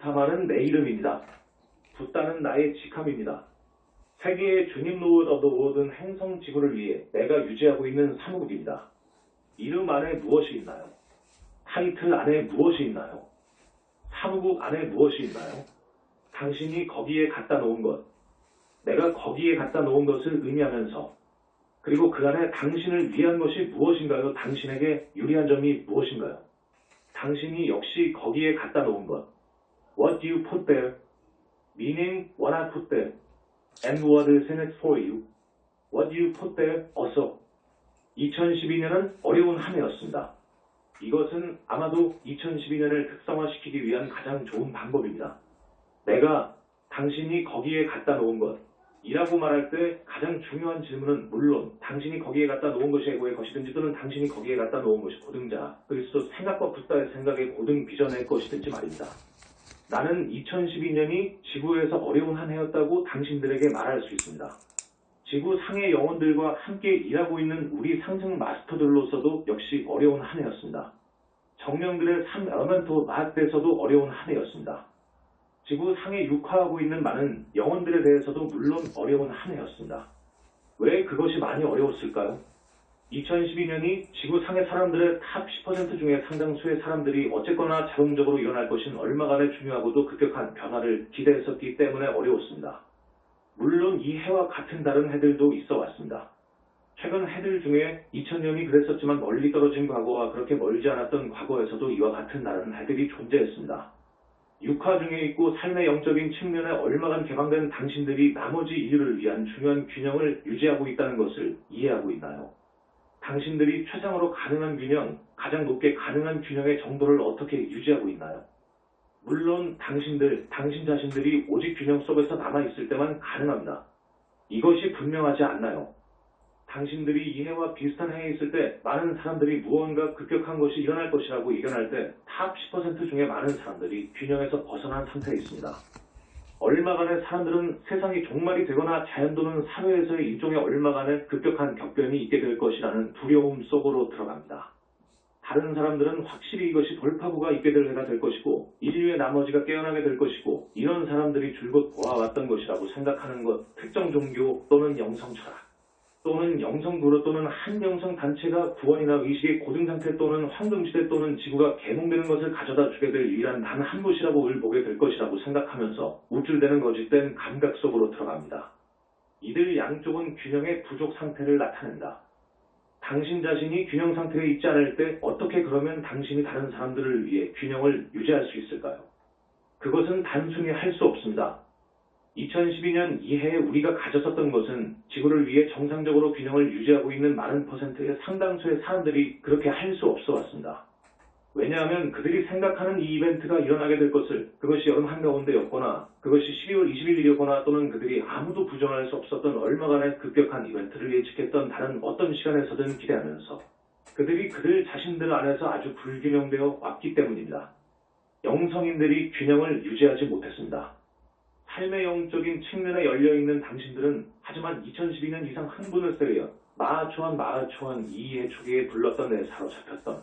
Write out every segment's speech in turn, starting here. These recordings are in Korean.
부타마는 내 이름입니다. 붓다는 나의 직함입니다. 세계의 주님 로드 오브 더 모든 행성 지구를 위해 내가 유지하고 있는 사무국입니다. 이름 안에 무엇이 있나요? 타이틀 안에 무엇이 있나요? 사무국 안에 무엇이 있나요? 당신이 거기에 갖다 놓은 것, 내가 거기에 갖다 놓은 것을 의미하면서, 그리고 그 안에 당신을 위한 것이 무엇인가요? 당신에게 유리한 점이 무엇인가요? 당신이 역시 거기에 갖다 놓은 것. What do you put there? Meaning what I put there. And what is in it for you? What do you put there? 어서. 2012년은 어려운 한 해였습니다. 이것은 아마도 2012년을 특성화시키기 위한 가장 좋은 방법입니다. 내가 당신이 거기에 갖다 놓은 것, 이라고 말할 때 가장 중요한 질문은 물론 당신이 거기에 갖다 놓은 것이 에고의 것이든지 또는 당신이 거기에 갖다 놓은 것이 고등자, 그리스도 생각과 붓다의 생각의 고등 비전의 것이든지 말입니다. 나는 2012년이 지구에서 어려운 한 해였다고 당신들에게 말할 수 있습니다. 지구 상의 영혼들과 함께 일하고 있는 우리 상승 마스터들로서도 역시 어려운 한 해였습니다. 정령들의 3 엘멘토 마스터에서도 어려운 한 해였습니다. 지구 상에 육화하고 있는 많은 영혼들에 대해서도 물론 어려운 한 해였습니다. 왜 그것이 많이 어려웠을까요? 2012년이 지구 상의 사람들의 탑 10% 중에 상당수의 사람들이 어쨌거나 자동적으로 일어날 것인 얼마간의 중요하고도 급격한 변화를 기대했었기 때문에 어려웠습니다. 물론 이 해와 같은 다른 해들도 있어 왔습니다. 최근 해들 중에 2000년이 그랬었지만 멀리 떨어진 과거와 그렇게 멀지 않았던 과거에서도 이와 같은 다른 해들이 존재했습니다. 육화 중에 있고 삶의 영적인 측면에 얼마간 개방된 당신들이 나머지 인류를 위한 중요한 균형을 유지하고 있다는 것을 이해하고 있나요? 당신들이 최상으로 가능한 균형, 가장 높게 가능한 균형의 정도를 어떻게 유지하고 있나요? 물론 당신 자신들이 오직 균형 속에서 남아있을 때만 가능합니다. 이것이 분명하지 않나요? 당신들이 이 해와 비슷한 해에 있을 때 많은 사람들이 무언가 급격한 것이 일어날 것이라고 예견할 때 탑 10% 중에 많은 사람들이 균형에서 벗어난 상태에 있습니다. 얼마간의 사람들은 세상이 종말이 되거나 자연 또는 사회에서의 일종의 얼마간의 급격한 격변이 있게 될 것이라는 두려움 속으로 들어갑니다. 다른 사람들은 확실히 이것이 돌파구가 있게 될 해가 될 것이고 인류의 나머지가 깨어나게 될 것이고 이런 사람들이 줄곧 보아왔던 것이라고 생각하는 것, 특정 종교 또는 영성 철학 또는 영성 그룹 또는 한 영성 단체가 구원이나 의식의 고등상태 또는 황금시대 또는 지구가 개몽되는 것을 가져다 주게 될 유일한 단 한 곳이라고 을보게 될 것이라고 생각하면서 우쭐대는 거짓된 감각 속으로 들어갑니다. 이들 양쪽은 균형의 부족 상태를 나타낸다. 당신 자신이 균형 상태에 있지 않을 때 어떻게 그러면 당신이 다른 사람들을 위해 균형을 유지할 수 있을까요? 그것은 단순히 할 수 없습니다. 2012년 이해에 우리가 가졌었던 것은 지구를 위해 정상적으로 균형을 유지하고 있는 많은 퍼센트의 상당수의 사람들이 그렇게 할 수 없어 왔습니다. 왜냐하면 그들이 생각하는 이 이벤트가 일어나게 될 것을, 그것이 여름 한가운데였거나 그것이 12월 21일이었거나 또는 그들이 아무도 부정할 수 없었던 얼마간의 급격한 이벤트를 예측했던 다른 어떤 시간에서든 기대하면서 그들이 그들 자신들 안에서 아주 불균형되어 왔기 때문입니다. 영성인들이 균형을 유지하지 못했습니다. 삶의 영적인 측면에 열려있는 당신들은 하지만 2012년 이상 흥분을 세우여 마하초한 이해 초기에 불렀던 데 사로잡혔던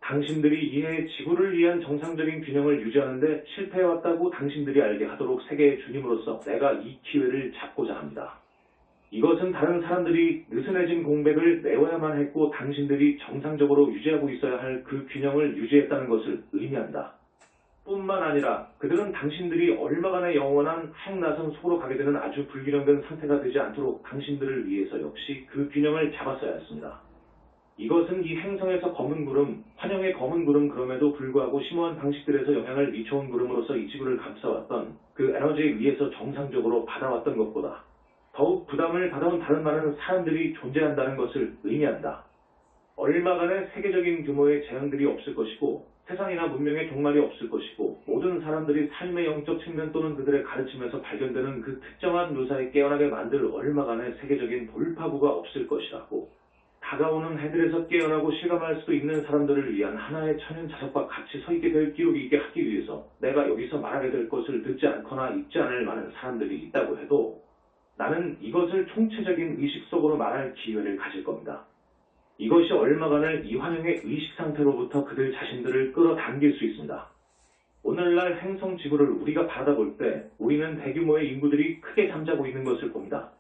당신들이 이해 지구를 위한 정상적인 균형을 유지하는데 실패해왔다고 당신들이 알게 하도록 세계의 주님으로서 내가 이 기회를 잡고자 합니다. 이것은 다른 사람들이 느슨해진 공백을 메워야만 했고 당신들이 정상적으로 유지하고 있어야 할 그 균형을 유지했다는 것을 의미한다. 뿐만 아니라 그들은 당신들이 얼마간의 영원한 핵나선 속으로 가게 되는 아주 불균형된 상태가 되지 않도록 당신들을 위해서 역시 그 균형을 잡았어야 했습니다. 이것은 이 행성에서 검은 구름, 환영의 검은 구름 그럼에도 불구하고 심오한 방식들에서 영향을 미쳐온 구름으로서 이 지구를 감싸왔던 그 에너지에 의해서 정상적으로 받아왔던 것보다 더욱 부담을 받아온 다른 많은 사람들이 존재한다는 것을 의미한다. 얼마간의 세계적인 규모의 재앙들이 없을 것이고 세상이나 문명의 종말이 없을 것이고 모든 사람들이 삶의 영적 측면 또는 그들의 가르침에서 발견되는 그 특정한 묘사에 깨어나게 만들 얼마간의 세계적인 돌파구가 없을 것이라고 다가오는 해들에서 깨어나고 실감할 수도 있는 사람들을 위한 하나의 천연 자석과 같이 서 있게 될 기록이 있게 하기 위해서 내가 여기서 말하게 될 것을 듣지 않거나 읽지 않을 많은 사람들이 있다고 해도 나는 이것을 총체적인 의식 속으로 말할 기회를 가질 겁니다. 이것이 얼마간을 이 환영의 의식 상태로부터 그들 자신들을 끌어당길 수 있습니다. 오늘날 행성 지구를 우리가 바라볼 때 우리는 대규모의 인구들이 크게 잠자고 있는 것을 봅니다.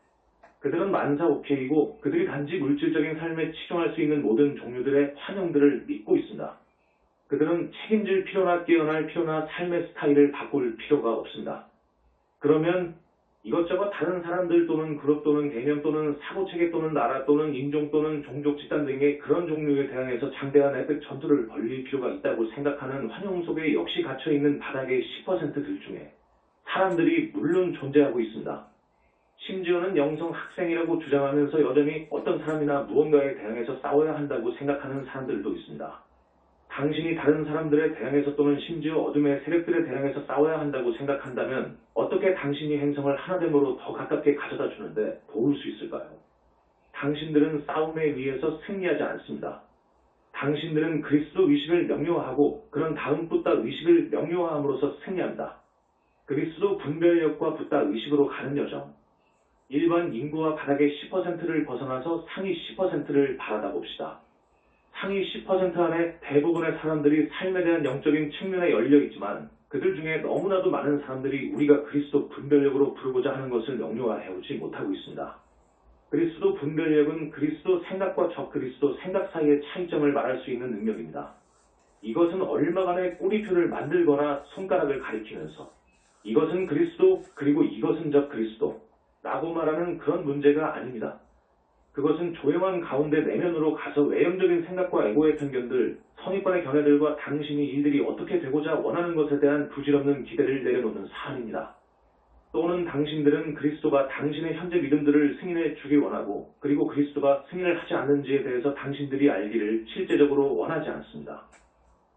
그들은 만사오케이고 그들이 단지 물질적인 삶에 치중할 수 있는 모든 종류들의 환영들을 믿고 있습니다. 그들은 책임질 필요나 깨어날 필요나 삶의 스타일을 바꿀 필요가 없습니다. 그러면 이것저것 다른 사람들 또는 그룹 또는 개념 또는 사고체계 또는 나라 또는 인종 또는 종족 집단 등의 그런 종류에 대항해서 장대한 에펙 전투를 벌릴 필요가 있다고 생각하는 환영 속에 역시 갇혀있는 바닥의 10%들 중에 사람들이 물론 존재하고 있습니다. 심지어는 영성 학생이라고 주장하면서 여전히 어떤 사람이나 무언가에 대항해서 싸워야 한다고 생각하는 사람들도 있습니다. 당신이 다른 사람들에 대항해서 또는 심지어 어둠의 세력들에 대항해서 싸워야 한다고 생각한다면 어떻게 당신이 행성을 하나됨으로 더 가깝게 가져다 주는데 도울 수 있을까요? 당신들은 싸움에 의해서 승리하지 않습니다. 당신들은 그리스도 의식을 명료화하고 그런 다음 붓다 의식을 명료화함으로써 승리합니다. 그리스도 분별력과 붓다 의식으로 가는 여정. 일반 인구와 바닥의 10%를 벗어나서 상위 10%를 바라다 봅시다. 상위 10% 안에 대부분의 사람들이 삶에 대한 영적인 측면에 열려 있지만 그들 중에 너무나도 많은 사람들이 우리가 그리스도 분별력으로 부르고자 하는 것을 명료화해오지 못하고 있습니다. 그리스도 분별력은 그리스도 생각과 적그리스도 생각 사이의 차이점을 말할 수 있는 능력입니다. 이것은 얼마간의 꼬리표를 만들거나 손가락을 가리키면서 이것은 그리스도 그리고 이것은 적그리스도 라고 말하는 그런 문제가 아닙니다. 그것은 조용한 가운데 내면으로 가서 외형적인 생각과 에고의 편견들, 선입관의 견해들과 당신이 일들이 어떻게 되고자 원하는 것에 대한 부질없는 기대를 내려놓는 사안입니다. 또는 당신들은 그리스도가 당신의 현재 믿음들을 승인해 주길 원하고 그리고 그리스도가 승인을 하지 않는지에 대해서 당신들이 알기를 실제적으로 원하지 않습니다.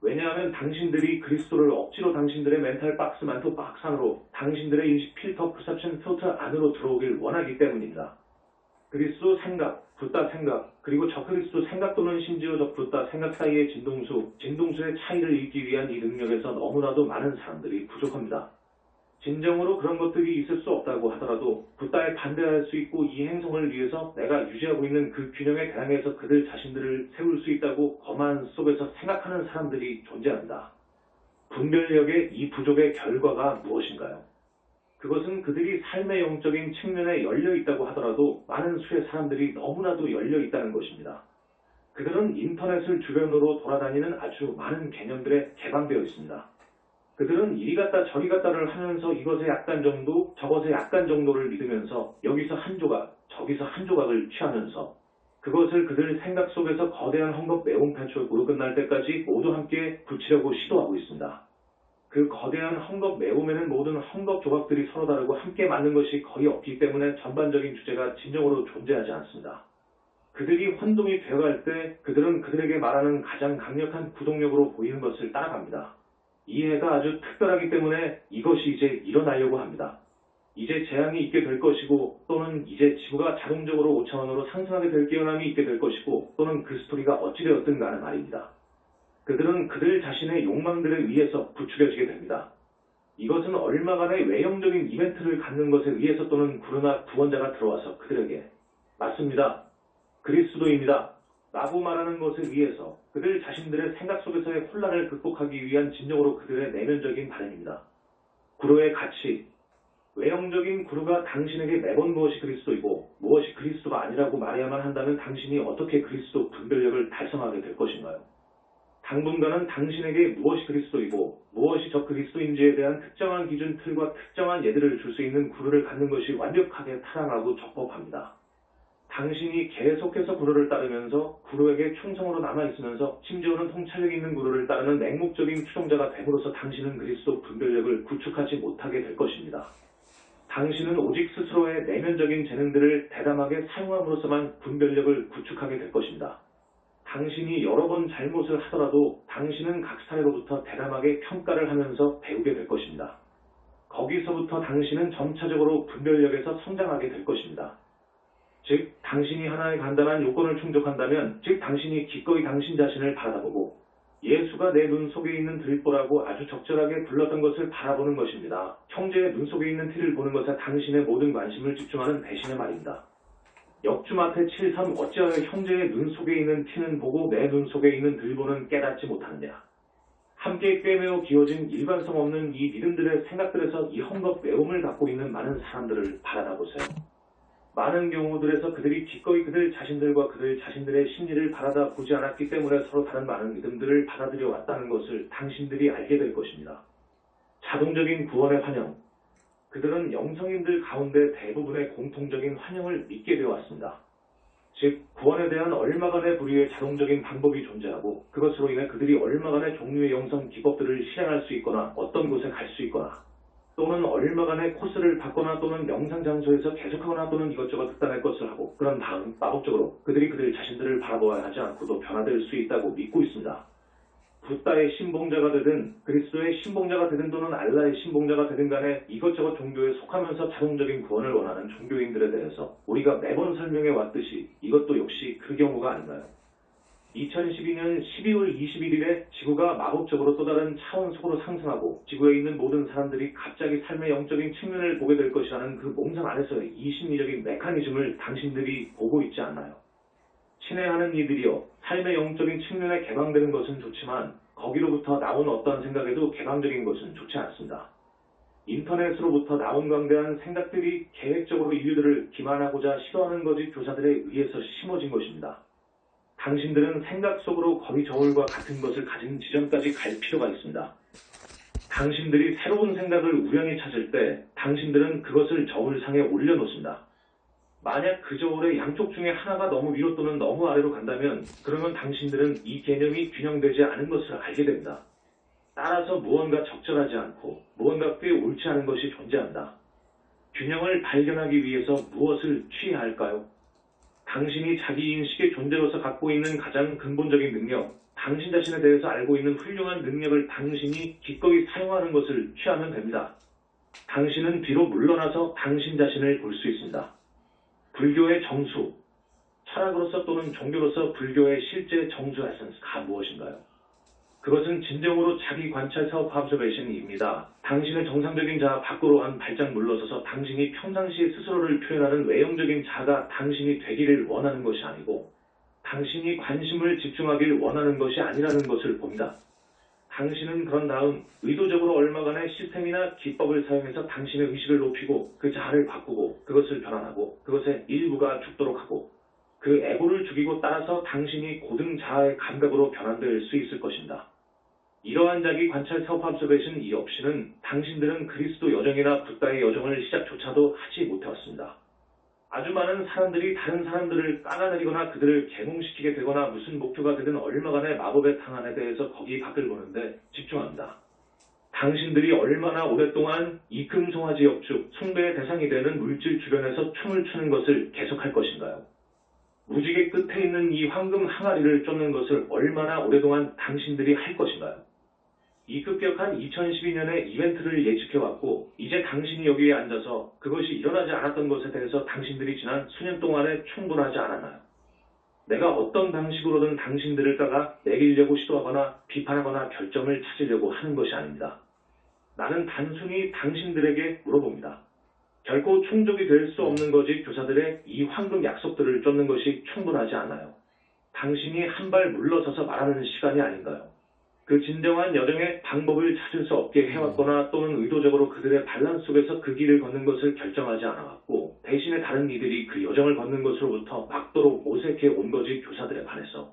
왜냐하면 당신들이 그리스도를 억지로 당신들의 멘탈 박스 만토 박스 안으로 당신들의 인식 필터 퍼셉션 필터 안으로 들어오길 원하기 때문입니다. 그리스도 생각, 붓다 생각, 그리고 적그리스도 생각 또는 심지어 적붓다 생각 사이의 진동수의 차이를 읽기 위한 이 능력에서 너무나도 많은 사람들이 부족합니다. 진정으로 그런 것들이 있을 수 없다고 하더라도 붓다에 반대할 수 있고 이 행성을 위해서 내가 유지하고 있는 그 균형에 대항해서 그들 자신들을 세울 수 있다고 거만 속에서 생각하는 사람들이 존재합니다. 분별력의 이 부족의 결과가 무엇인가요? 그것은 그들이 삶의 영적인 측면에 열려 있다고 하더라도 많은 수의 사람들이 너무나도 열려 있다는 것입니다. 그들은 인터넷을 주변으로 돌아다니는 아주 많은 개념들에 개방되어 있습니다. 그들은 이리 갔다 저리 갔다를 하면서 이것의 약간 정도, 저것의 약간 정도를 믿으면서 여기서 한 조각, 저기서 한 조각을 취하면서 그것을 그들 생각 속에서 거대한 헝겊 매운 패치워크로 끝날 때까지 모두 함께 붙이려고 시도하고 있습니다. 그 거대한 헝겊 매움에는 모든 헝겊 조각들이 서로 다르고 함께 맞는 것이 거의 없기 때문에 전반적인 주제가 진정으로 존재하지 않습니다. 그들이 혼동이 되어갈 때 그들은 그들에게 말하는 가장 강력한 구동력으로 보이는 것을 따라갑니다. 이해가 아주 특별하기 때문에 이것이 이제 일어나려고 합니다. 이제 재앙이 있게 될 것이고 또는 이제 지구가 자동적으로 5차원으로 상승하게 될 깨어남이 있게 될 것이고 또는 그 스토리가 어찌되었든 간에 말입니다. 그들은 그들 자신의 욕망들에 의해서 부추겨지게 됩니다. 이것은 얼마간의 외형적인 이벤트를 갖는 것에 의해서 또는 구르나 구원자가 들어와서 그들에게 맞습니다. 그리스도입니다. 라고 말하는 것에 의해서 그들 자신들의 생각 속에서의 혼란을 극복하기 위한 진정으로 그들의 내면적인 바람입니다. 구루의 가치, 외형적인 구루가 당신에게 매번 무엇이 그리스도이고 무엇이 그리스도가 아니라고 말해야만 한다면 당신이 어떻게 그리스도 분별력을 달성하게 될 것인가요? 당분간은 당신에게 무엇이 그리스도이고 무엇이 적그리스도인지에 대한 특정한 기준 틀과 특정한 예들을 줄 수 있는 구루를 갖는 것이 완벽하게 타당하고 적법합니다. 당신이 계속해서 구루를 따르면서 구루에게 충성으로 남아있으면서 심지어는 통찰력 있는 구루를 따르는 맹목적인 추종자가 됨으로써 당신은 그리스도 분별력을 구축하지 못하게 될 것입니다. 당신은 오직 스스로의 내면적인 재능들을 대담하게 사용함으로써만 분별력을 구축하게 될 것입니다. 당신이 여러 번 잘못을 하더라도 당신은 각 사례로부터 대담하게 평가를 하면서 배우게 될 것입니다. 거기서부터 당신은 점차적으로 분별력에서 성장하게 될 것입니다. 즉, 당신이 하나의 간단한 요건을 충족한다면, 즉 당신이 기꺼이 당신 자신을 바라보고 예수가 내 눈 속에 있는 들보라고 아주 적절하게 불렀던 것을 바라보는 것입니다. 형제의 눈 속에 있는 티를 보는 것에 당신의 모든 관심을 집중하는 대신의 말입니다. 역주마태 7.3 어찌하여 형제의 눈 속에 있는 티는 보고 내 눈 속에 있는 들보는 깨닫지 못하느냐. 함께 꿰매어 기어진 일관성 없는 이 믿음들의 생각들에서 이 헝겊 외움을 갖고 있는 많은 사람들을 바라다 보세요. 많은 경우들에서 그들이 기꺼이 그들 자신들과 그들 자신들의 심리를 바라다 보지 않았기 때문에 서로 다른 많은 믿음들을 받아들여 왔다는 것을 당신들이 알게 될 것입니다. 자동적인 구원의 환영. 그들은 영성인들 가운데 대부분의 공통적인 환영을 믿게 되어 왔습니다. 즉, 구원에 대한 얼마간의 부류의 자동적인 방법이 존재하고 그것으로 인해 그들이 얼마간의 종류의 영성 기법들을 실행할 수 있거나 어떤 곳에 갈 수 있거나 또는 얼마간의 코스를 받거나 또는 명상 장소에서 계속하거나 또는 이것저것 극단의 것을 하고 그런 다음 마법적으로 그들이 그들 자신들을 바라보아야 하지 않고도 변화될 수 있다고 믿고 있습니다. 붓다의 신봉자가 되든 그리스도의 신봉자가 되든 또는 알라의 신봉자가 되든 간에 이것저것 종교에 속하면서 자동적인 구원을 원하는 종교인들에 대해서 우리가 매번 설명해 왔듯이 이것도 역시 그 경우가 아닌가요? 2012년 12월 21일에 지구가 마법적으로 또 다른 차원 속으로 상승하고 지구에 있는 모든 사람들이 갑자기 삶의 영적인 측면을 보게 될 것이라는 그 몽상 안에서의 이 심리적인 메커니즘을 당신들이 보고 있지 않나요? 친애하는 이들이여, 삶의 영적인 측면에 개방되는 것은 좋지만 거기로부터 나온 어떤 생각에도 개방적인 것은 좋지 않습니다. 인터넷으로부터 나온 광대한 생각들이 계획적으로 인류들을 기만하고자 시도하는 것이 교사들에 의해서 심어진 것입니다. 당신들은 생각 속으로 거위 저울과 같은 것을 가진 지점까지 갈 필요가 있습니다. 당신들이 새로운 생각을 우연히 찾을 때 당신들은 그것을 저울상에 올려놓습니다. 만약 그 저울의 양쪽 중에 하나가 너무 위로 또는 너무 아래로 간다면 그러면 당신들은 이 개념이 균형되지 않은 것을 알게 됩니다. 따라서 무언가 적절하지 않고 무언가 꽤 옳지 않은 것이 존재한다. 균형을 발견하기 위해서 무엇을 취해야 할까요? 당신이 자기 인식의 존재로서 갖고 있는 가장 근본적인 능력, 당신 자신에 대해서 알고 있는 훌륭한 능력을 당신이 기꺼이 사용하는 것을 취하면 됩니다. 당신은 뒤로 물러나서 당신 자신을 볼 수 있습니다. 불교의 정수, 철학으로서 또는 종교로서 불교의 실제 정수 에센스가 무엇인가요? 그것은 진정으로 자기 관찰 self observation입니다. 당신의 정상적인 자아 밖으로 한 발짝 물러서서 당신이 평상시에 스스로를 표현하는 외형적인 자가 당신이 되기를 원하는 것이 아니고 당신이 관심을 집중하길 원하는 것이 아니라는 것을 봅니다. 당신은 그런 다음 의도적으로 얼마간의 시스템이나 기법을 사용해서 당신의 의식을 높이고 그 자아를 바꾸고 그것을 변환하고 그것의 일부가 죽도록 하고 그 에고를 죽이고 따라서 당신이 고등 자아의 감각으로 변환될 수 있을 것입니다. 이러한 자기 관찰 self observation 이 없이는 당신들은 그리스도 여정이나 붓다의 여정을 시작조차도 하지 못해왔습니다. 아주 많은 사람들이 다른 사람들을 깎아내리거나 그들을 계몽시키게 되거나 무슨 목표가 되든 얼마간의 마법의 탕안에 대해서 거기 밖을 보는데 집중합니다. 당신들이 얼마나 오랫동안 이 금송아지 역죽, 숭배의 대상이 되는 물질 주변에서 춤을 추는 것을 계속할 것인가요? 무지개 끝에 있는 이 황금 항아리를 쫓는 것을 얼마나 오랫동안 당신들이 할 것인가요? 이 급격한 2012년의 이벤트를 예측해왔고 이제 당신이 여기에 앉아서 그것이 일어나지 않았던 것에 대해서 당신들이 지난 수년 동안에 충분하지 않았나요? 내가 어떤 방식으로든 당신들을 따가 매기려고 시도하거나 비판하거나 결점을 찾으려고 하는 것이 아닙니다. 나는 단순히 당신들에게 물어봅니다. 결코 충족이 될 수 없는 것이 교사들의 이 황금 약속들을 쫓는 것이 충분하지 않아요. 당신이 한 발 물러서서 말하는 시간이 아닌가요? 그 진정한 여정의 방법을 찾을 수 없게 해왔거나 또는 의도적으로 그들의 반란 속에서 그 길을 걷는 것을 결정하지 않아왔고 대신에 다른 이들이 그 여정을 걷는 것으로부터 막도록 모색해 온 것이 교사들에 반해서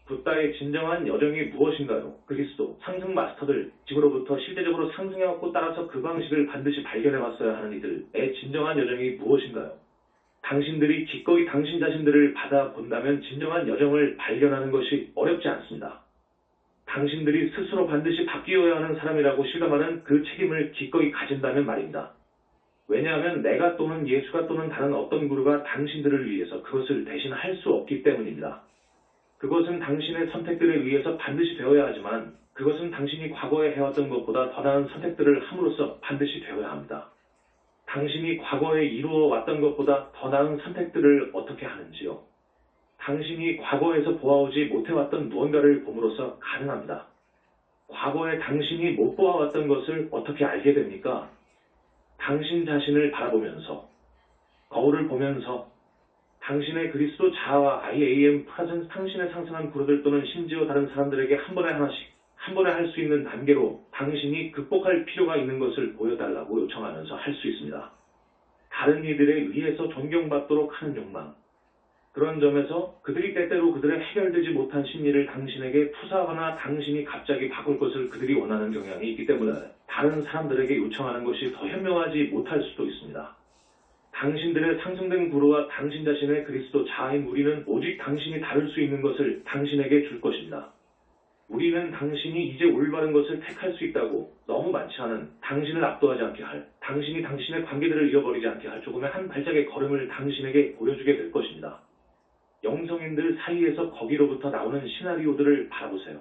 붓다의 진정한 여정이 무엇인가요? 그리스도, 상승 마스터들, 지구로부터 실제적으로 상승해왔고 따라서 그 방식을 반드시 발견해왔어야 하는 이들의 진정한 여정이 무엇인가요? 당신들이 기꺼이 당신 자신들을 받아본다면 진정한 여정을 발견하는 것이 어렵지 않습니다. 당신들이 스스로 반드시 바뀌어야 하는 사람이라고 실감하는 그 책임을 기꺼이 가진다면 말입니다. 왜냐하면 내가 또는 예수가 또는 다른 어떤 구루가 당신들을 위해서 그것을 대신 할 수 없기 때문입니다. 그것은 당신의 선택들에 의해서 반드시 되어야 하지만 그것은 당신이 과거에 해왔던 것보다 더 나은 선택들을 함으로써 반드시 되어야 합니다. 당신이 과거에 이루어 왔던 것보다 더 나은 선택들을 어떻게 하는지요? 당신이 과거에서 보아오지 못해왔던 무언가를 봄으로써 가능합니다. 과거에 당신이 못 보아왔던 것을 어떻게 알게 됩니까? 당신 자신을 바라보면서, 거울을 보면서, 당신의 그리스도 자아와 I am presence, 당신의 상승한 그루들 또는 심지어 다른 사람들에게 한 번에 하나씩 한 번에 할 수 있는 단계로 당신이 극복할 필요가 있는 것을 보여달라고 요청하면서 할 수 있습니다. 다른 이들에 의해서 존경받도록 하는 욕망. 그런 점에서 그들이 때때로 그들의 해결되지 못한 심리를 당신에게 투사하거나 당신이 갑자기 바꿀 것을 그들이 원하는 경향이 있기 때문에 다른 사람들에게 요청하는 것이 더 현명하지 못할 수도 있습니다. 당신들의 상승된 구루와 당신 자신의 그리스도 자아인 우리는 오직 당신이 다룰 수 있는 것을 당신에게 줄 것입니다. 우리는 당신이 이제 올바른 것을 택할 수 있다고 너무 많지 않은, 당신을 압도하지 않게 할, 당신이 당신의 관계들을 잃어버리지 않게 할 조금의 한 발짝의 걸음을 당신에게 보여주게 될 것입니다. 영성인들 사이에서 거기로부터 나오는 시나리오들을 바라보세요.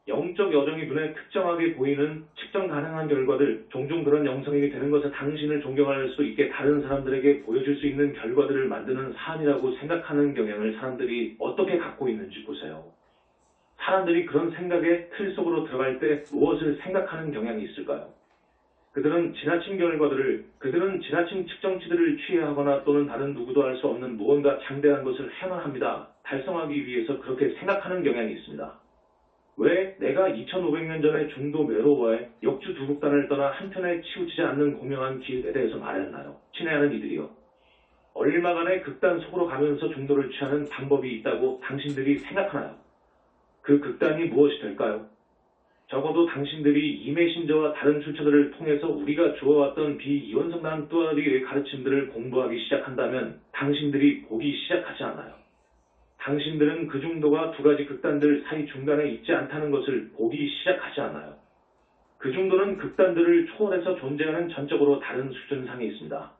영적 여정이 눈에 특정하게 보이는 측정 가능한 결과들, 종종 그런 영성인이 되는 것에 당신을 존경할 수 있게 다른 사람들에게 보여줄 수 있는 결과들을 만드는 사안이라고 생각하는 경향을 사람들이 어떻게 갖고 있는지 보세요. 사람들이 그런 생각의 틀 속으로 들어갈 때 무엇을 생각하는 경향이 있을까요? 그들은 지나친 결과들을, 그들은 지나친 측정치들을 취해하거나 또는 다른 누구도 할 수 없는 무언가 장대한 것을 해야만 합니다. 달성하기 위해서 그렇게 생각하는 경향이 있습니다. 왜 내가 2500년 전에 중도 메로와의 역주 두국단을 떠나 한편에 치우치지 않는 공명한 길에 대해서 말했나요? 친애하는 이들이요. 얼마간의 극단 속으로 가면서 중도를 취하는 방법이 있다고 당신들이 생각하나요? 그 극단이 무엇이 될까요? 적어도 당신들이 이메신저와 다른 출처들을 통해서 우리가 주어왔던 비이원성난 뚜아리의 가르침들을 공부하기 시작한다면 당신들이 보기 시작하지 않아요. 당신들은 그 중도가 두 가지 극단들 사이 중간에 있지 않다는 것을 보기 시작하지 않아요. 그 중도는 극단들을 초월해서 존재하는 전적으로 다른 수준상에 있습니다.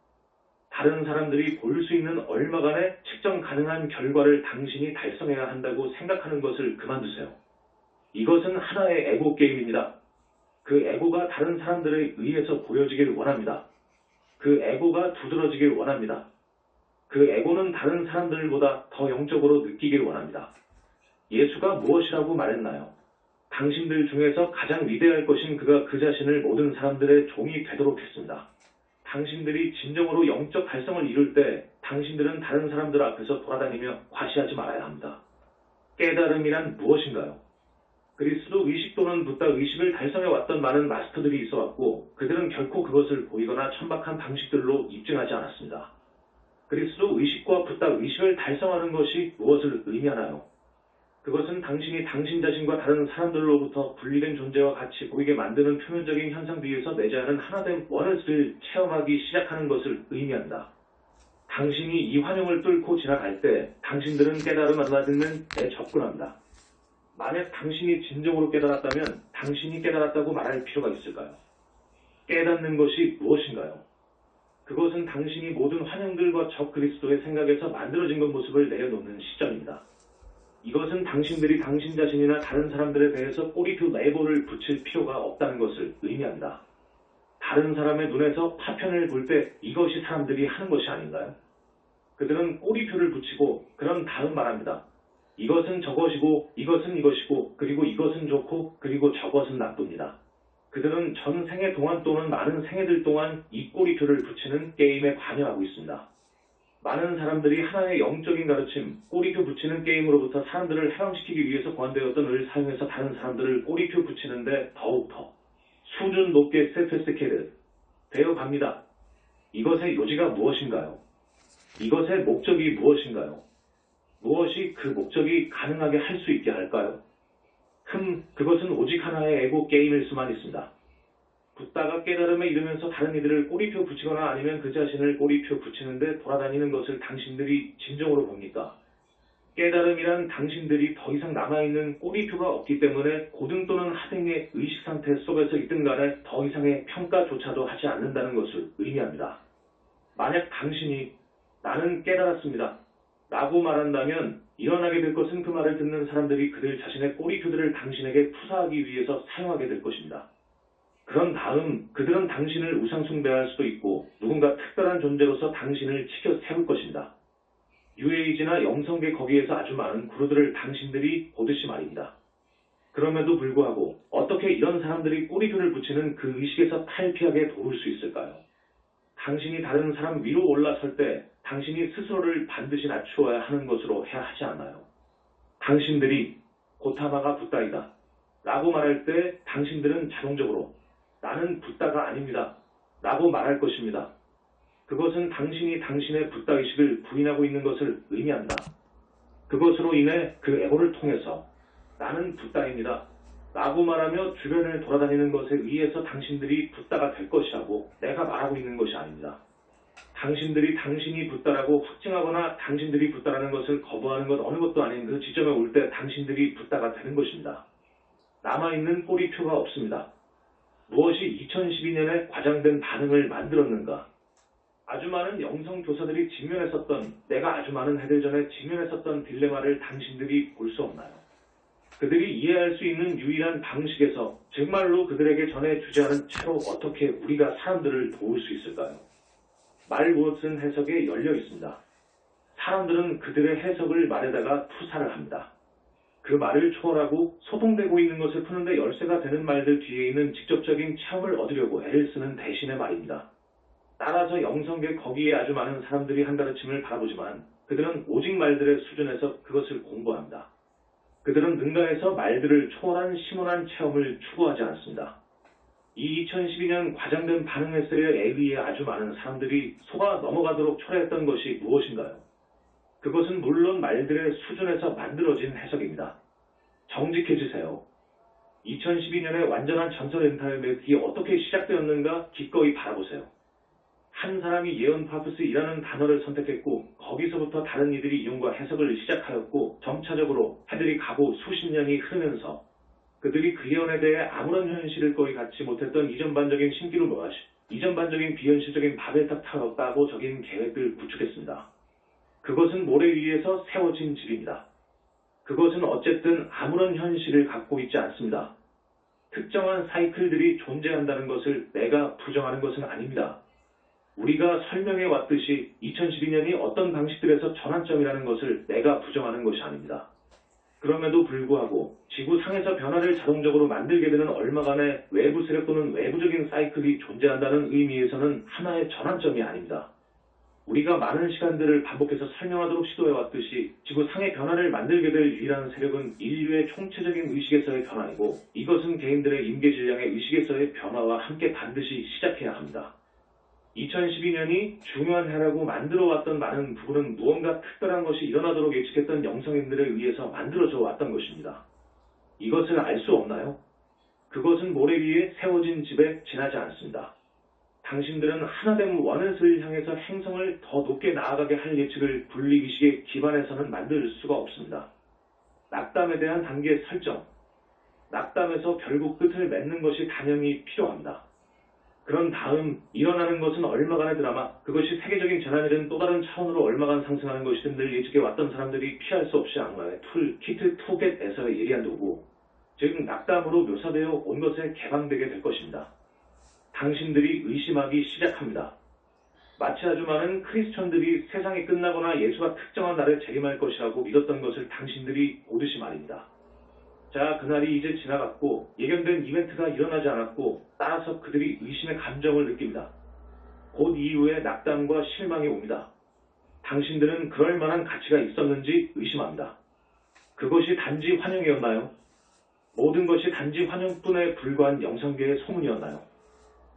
다른 사람들이 볼 수 있는 얼마간의 측정 가능한 결과를 당신이 달성해야 한다고 생각하는 것을 그만두세요. 이것은 하나의 에고 게임입니다. 그 에고가 다른 사람들에 의해서 보여지길 원합니다. 그 에고가 두드러지길 원합니다. 그 에고는 다른 사람들보다 더 영적으로 느끼길 원합니다. 예수가 무엇이라고 말했나요? 당신들 중에서 가장 위대할 것인 그가 그 자신을 모든 사람들의 종이 되도록 했습니다. 당신들이 진정으로 영적 달성을 이룰 때 당신들은 다른 사람들 앞에서 돌아다니며 과시하지 말아야 합니다. 깨달음이란 무엇인가요? 그리스도 의식 또는 붓다 의식을 달성해왔던 많은 마스터들이 있어왔고 그들은 결코 그것을 보이거나 천박한 방식들로 입증하지 않았습니다. 그리스도 의식과 붓다 의식을 달성하는 것이 무엇을 의미하나요? 그것은 당신이 당신 자신과 다른 사람들로부터 분리된 존재와 같이 보이게 만드는 표면적인 현상 뒤에서 내재하는 하나된 원을 체험하기 시작하는 것을 의미한다. 당신이 이 환영을 뚫고 지나갈 때 당신들은 깨달음을 받는 데 접근한다. 만약 당신이 진정으로 깨달았다면 당신이 깨달았다고 말할 필요가 있을까요? 깨닫는 것이 무엇인가요? 그것은 당신이 모든 환영들과 적 그리스도의 생각에서 만들어진 것 모습을 내려놓는 시점입니다. 이것은 당신들이 당신 자신이나 다른 사람들에 대해서 꼬리표 레이블을 붙일 필요가 없다는 것을 의미합니다. 다른 사람의 눈에서 파편을 볼 때 이것이 사람들이 하는 것이 아닌가요? 그들은 꼬리표를 붙이고 그런 다음 말합니다. 이것은 저것이고 이것은 이것이고 그리고 이것은 좋고 그리고 저것은 나쁩니다. 그들은 전 생애 동안 또는 많은 생애들 동안 이 꼬리표를 붙이는 게임에 관여하고 있습니다. 많은 사람들이 하나의 영적인 가르침, 꼬리표 붙이는 게임으로부터 사람들을 해방시키기 위해서 고안되었던 을 사용해서 다른 사람들을 꼬리표 붙이는데 더욱더 수준 높게 세페스케드 되어갑니다. 이것의 요지가 무엇인가요? 이것의 목적이 무엇인가요? 무엇이 그 목적이 가능하게 할 수 있게 할까요? 그것은 오직 하나의 에고 게임일 수만 있습니다. 붓다가 깨달음에 이르면서 다른 이들을 꼬리표 붙이거나 아니면 그 자신을 꼬리표 붙이는데 돌아다니는 것을 당신들이 진정으로 봅니까? 깨달음이란 당신들이 더 이상 남아있는 꼬리표가 없기 때문에 고등 또는 하등의 의식상태 속에서 있든 간에 더 이상의 평가조차도 하지 않는다는 것을 의미합니다. 만약 당신이 나는 깨달았습니다 라고 말한다면 일어나게 될 것은 그 말을 듣는 사람들이 그들 자신의 꼬리표들을 당신에게 투사하기 위해서 사용하게 될 것입니다. 그런 다음 그들은 당신을 우상숭배할 수도 있고 누군가 특별한 존재로서 당신을 치켜 세울 것입니다. 뉴에이지나 영성계 거기에서 아주 많은 구루들을 당신들이 보듯이 말입니다. 그럼에도 불구하고 어떻게 이런 사람들이 꼬리표를 붙이는 그 의식에서 탈피하게 도울 수 있을까요? 당신이 다른 사람 위로 올라설 때 당신이 스스로를 반드시 낮추어야 하는 것으로 해야 하지 않나요? 당신들이 고타마가 붓다이다. 라고 말할 때 당신들은 자동적으로 나는 붓다가 아닙니다. 라고 말할 것입니다. 그것은 당신이 당신의 붓다의식을 부인하고 있는 것을 의미한다. 그것으로 인해 그 에고를 통해서 나는 붓다입니다. 라고 말하며 주변을 돌아다니는 것에 의해서 당신들이 붓다가 될 것이라고 내가 말하고 있는 것이 아닙니다. 당신들이 당신이 붓다라고 확증하거나 당신들이 붓다라는 것을 거부하는 것 어느 것도 아닌 그 지점에 올 때 당신들이 붓다가 되는 것입니다. 남아있는 꼬리표가 없습니다. 무엇이 2012년에 과장된 반응을 만들었는가? 아주 많은 영성교사들이 직면했었던, 내가 아주 많은 해들 전에 직면했었던 딜레마를 당신들이 볼 수 없나요? 그들이 이해할 수 있는 유일한 방식에서 정말로 그들에게 전해 주제하는 채로 어떻게 우리가 사람들을 도울 수 있을까요? 말 무엇은 해석에 열려 있습니다. 사람들은 그들의 해석을 말에다가 투사를 합니다. 그 말을 초월하고 소동되고 있는 것을 푸는데 열쇠가 되는 말들 뒤에 있는 직접적인 체험을 얻으려고 애를 쓰는 대신의 말입니다. 따라서 영성계 거기에 아주 많은 사람들이 한 가르침을 바라보지만 그들은 오직 말들의 수준에서 그것을 공부합니다. 그들은 능가해서 말들을 초월한 심오한 체험을 추구하지 않습니다. 이 2012년 과장된 반응 횟수에 의해 아주 많은 사람들이 속아 넘어가도록 초래했던 것이 무엇인가요? 그것은 물론 말들의 수준에서 만들어진 해석입니다. 정직해지세요. 2012년의 완전한 전설 엔타의 매듭이 어떻게 시작되었는가 기꺼이 바라보세요. 한 사람이 예언 파프스이라는 단어를 선택했고 거기서부터 다른 이들이 이용과 해석을 시작하였고 점차적으로 해들이 가고 수십 년이 흐르면서 그들이 그 예언에 대해 아무런 현실을 거의 갖지 못했던 이전반적인 신기루 무엇, 이전반적인 비현실적인 바벨탑 타워였다고 적인 계획을 구축했습니다. 그것은 모래 위에서 세워진 집입니다. 그것은 어쨌든 아무런 현실을 갖고 있지 않습니다. 특정한 사이클들이 존재한다는 것을 내가 부정하는 것은 아닙니다. 우리가 설명해 왔듯이 2012년이 어떤 방식들에서 전환점이라는 것을 내가 부정하는 것이 아닙니다. 그럼에도 불구하고 지구상에서 변화를 자동적으로 만들게 되는 얼마간의 외부 세력 또는 외부적인 사이클이 존재한다는 의미에서는 하나의 전환점이 아닙니다. 우리가 많은 시간들을 반복해서 설명하도록 시도해왔듯이 지구상의 변화를 만들게 될 유일한 세력은 인류의 총체적인 의식에서의 변화이고 이것은 개인들의 임계질량의 의식에서의 변화와 함께 반드시 시작해야 합니다. 2012년이 중요한 해라고 만들어왔던 많은 부분은 무언가 특별한 것이 일어나도록 예측했던 영성인들에 의해서 만들어져 왔던 것입니다. 이것을 알 수 없나요? 그것은 모래 위에 세워진 집에 지나지 않습니다. 당신들은 하나됨 원넷을 향해서 행성을 더 높게 나아가게 할 예측을 분리의식에 기반해서는 만들 수가 없습니다. 낙담에 대한 단계 설정, 낙담에서 결국 끝을 맺는 것이 당연히 필요합니다. 그런 다음 일어나는 것은 얼마간의 드라마, 그것이 세계적인 재난이든 또 다른 차원으로 얼마간 상승하는 것이든 늘 예측해왔던 사람들이 피할 수 없이 악마의 키트 투겟에서의 예리한 도구, 즉 낙담으로 묘사되어 온 것에 개방되게 될 것입니다. 당신들이 의심하기 시작합니다. 마치 아주 많은 크리스천들이 세상이 끝나거나 예수가 특정한 날에 재림할 것이라고 믿었던 것을 당신들이 보듯이 말입니다. 자, 그날이 이제 지나갔고 예견된 이벤트가 일어나지 않았고 따라서 그들이 의심의 감정을 느낍니다. 곧 이후에 낙담과 실망이 옵니다. 당신들은 그럴 만한 가치가 있었는지 의심합니다. 그것이 단지 환영이었나요? 모든 것이 단지 환영뿐에 불과한 영성계의 소문이었나요?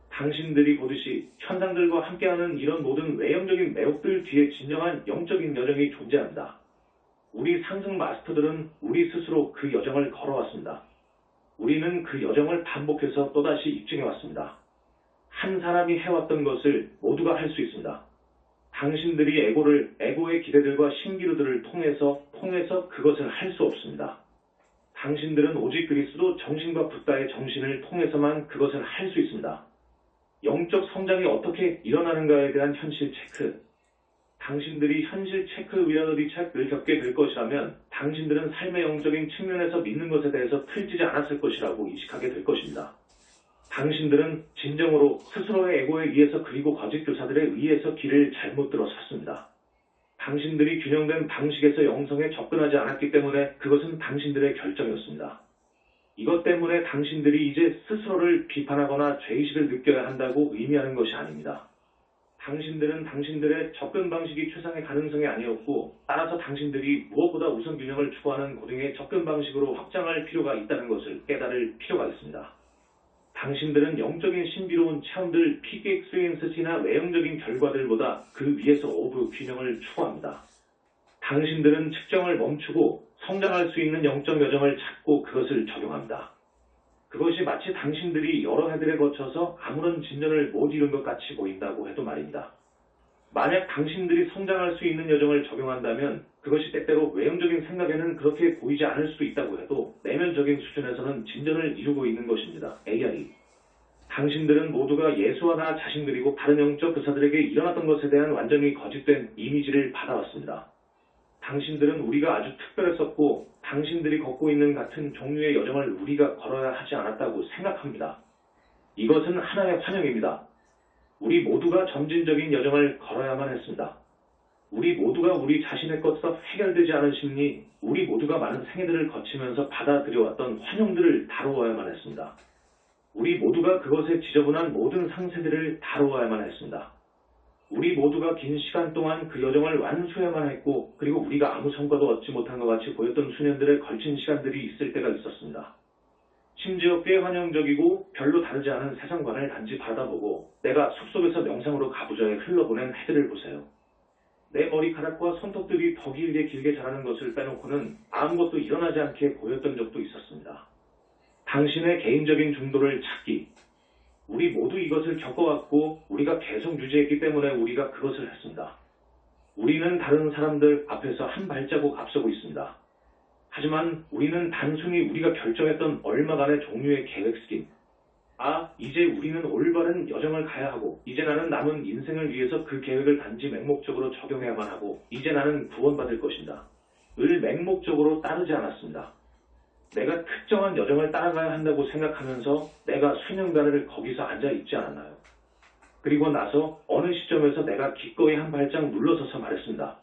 당신들이 보듯이 현상들과 함께하는 이런 모든 외형적인 매혹들 뒤에 진정한 영적인 여정이 존재합니다. 우리 상승 마스터들은 우리 스스로 그 여정을 걸어왔습니다. 우리는 그 여정을 반복해서 또다시 입증해왔습니다. 한 사람이 해왔던 것을 모두가 할 수 있습니다. 당신들이 에고의 기대들과 신기루들을 통해서 그것을 할 수 없습니다. 당신들은 오직 그리스도 정신과 붓다의 정신을 통해서만 그것을 할 수 있습니다. 영적 성장이 어떻게 일어나는가에 대한 현실 체크. 당신들이 현실 체크 리얼리티 체크를 겪게 될 것이라면 당신들은 삶의 영적인 측면에서 믿는 것에 대해서 틀지지 않았을 것이라고 인식하게 될 것입니다. 당신들은 진정으로 스스로의 에고에 의해서 그리고 거짓 교사들에 의해서 길을 잘못 들어섰습니다. 당신들이 균형된 방식에서 영성에 접근하지 않았기 때문에 그것은 당신들의 결정이었습니다. 이것 때문에 당신들이 이제 스스로를 비판하거나 죄의식을 느껴야 한다고 의미하는 것이 아닙니다. 당신들은 당신들의 접근 방식이 최상의 가능성이 아니었고, 따라서 당신들이 무엇보다 우선 균형을 추구하는 고등의 접근 방식으로 확장할 필요가 있다는 것을 깨달을 필요가 있습니다. 당신들은 영적인 신비로운 체험들, 피크 익스피리언스나 외형적인 결과들보다 그 위에서 오브 균형을 추구합니다. 당신들은 측정을 멈추고 성장할 수 있는 영적 여정을 찾고 그것을 적용합니다. 그것이 마치 당신들이 여러 해들에 거쳐서 아무런 진전을 못 이룬 것 같이 보인다고 해도 말입니다. 만약 당신들이 성장할 수 있는 여정을 적용한다면 그것이 때때로 외형적인 생각에는 그렇게 보이지 않을 수도 있다고 해도 내면적인 수준에서는 진전을 이루고 있는 것입니다. ARE. 당신들은 모두가 예수와 나 자신 그리고 다른 영적 교사들에게 일어났던 것에 대한 완전히 거짓된 이미지를 받아왔습니다. 당신들은 우리가 아주 특별했었고 당신들이 걷고 있는 같은 종류의 여정을 우리가 걸어야 하지 않았다고 생각합니다. 이것은 하나의 환영입니다. 우리 모두가 점진적인 여정을 걸어야만 했습니다. 우리 모두가 우리 자신의 것에서 해결되지 않은 심리, 우리 모두가 많은 생애들을 거치면서 받아들여왔던 환영들을 다루어야만 했습니다. 우리 모두가 그것에 지저분한 모든 상세들을 다루어야만 했습니다. 우리 모두가 긴 시간 동안 그 여정을 완수해야만 했고, 그리고 우리가 아무 성과도 얻지 못한 것 같이 보였던 수년들의 걸친 시간들이 있을 때가 있었습니다. 심지어 꽤 환영적이고 별로 다르지 않은 세상관을 단지 바라보고 내가 숲속에서 명상으로 가부좌에 흘러보낸 해들을 보세요. 내 머리카락과 손톱들이 더 길게 자라는 것을 빼놓고는 아무것도 일어나지 않게 보였던 적도 있었습니다. 당신의 개인적인 중도를 찾기. 우리 모두 이것을 겪어왔고 우리가 계속 유지했기 때문에 우리가 그것을 했습니다. 우리는 다른 사람들 앞에서 한 발자국 앞서고 있습니다. 하지만 우리는 단순히 우리가 결정했던 얼마간의 종류의 계획 스킨. 이제 우리는 올바른 여정을 가야 하고 이제 나는 남은 인생을 위해서 그 계획을 단지 맹목적으로 적용해야만 하고 이제 나는 구원받을 것입니다. 을 맹목적으로 따르지 않았습니다. 내가 특정한 여정을 따라가야 한다고 생각하면서 내가 수년간을 거기서 앉아 있지 않았나요? 그리고 나서 어느 시점에서 내가 기꺼이 한 발짝 물러서서 말했습니다.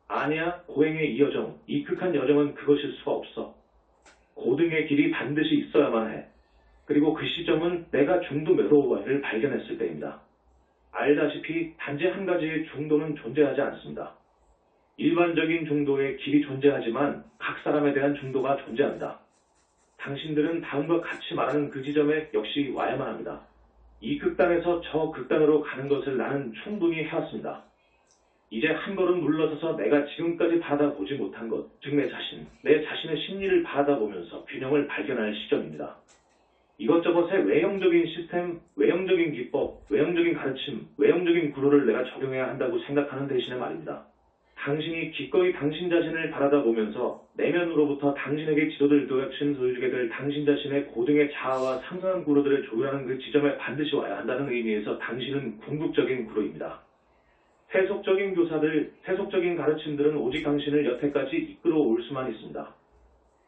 아니야, 고행의 이 여정, 이 극한 여정은 그것일 수가 없어. 고등의 길이 반드시 있어야만 해. 그리고 그 시점은 내가 중도 메로우바를 발견했을 때입니다. 알다시피 단지 한 가지의 중도는 존재하지 않습니다. 일반적인 중도의 길이 존재하지만 각 사람에 대한 중도가 존재합니다. 당신들은 다음과 같이 말하는 그 지점에 역시 와야만 합니다. 이 극단에서 저 극단으로 가는 것을 나는 충분히 해왔습니다. 이제 한 걸음 물러서서 내가 지금까지 받아보지 못한 것, 즉 내 자신의 심리를 받아보면서 균형을 발견할 시점입니다. 이것저것의 외형적인 시스템, 외형적인 기법, 외형적인 가르침, 외형적인 구조를 내가 적용해야 한다고 생각하는 대신에 말입니다. 당신이 기꺼이 당신 자신을 바라다 보면서 내면으로부터 당신에게 지도될 도약신 보여주게 될 당신 자신의 고등의 자아와 상승한 구로들을 조율하는 그 지점에 반드시 와야 한다는 의미에서 당신은 궁극적인 구로입니다. 세속적인 교사들, 세속적인 가르침들은 오직 당신을 여태까지 이끌어올 수만 있습니다.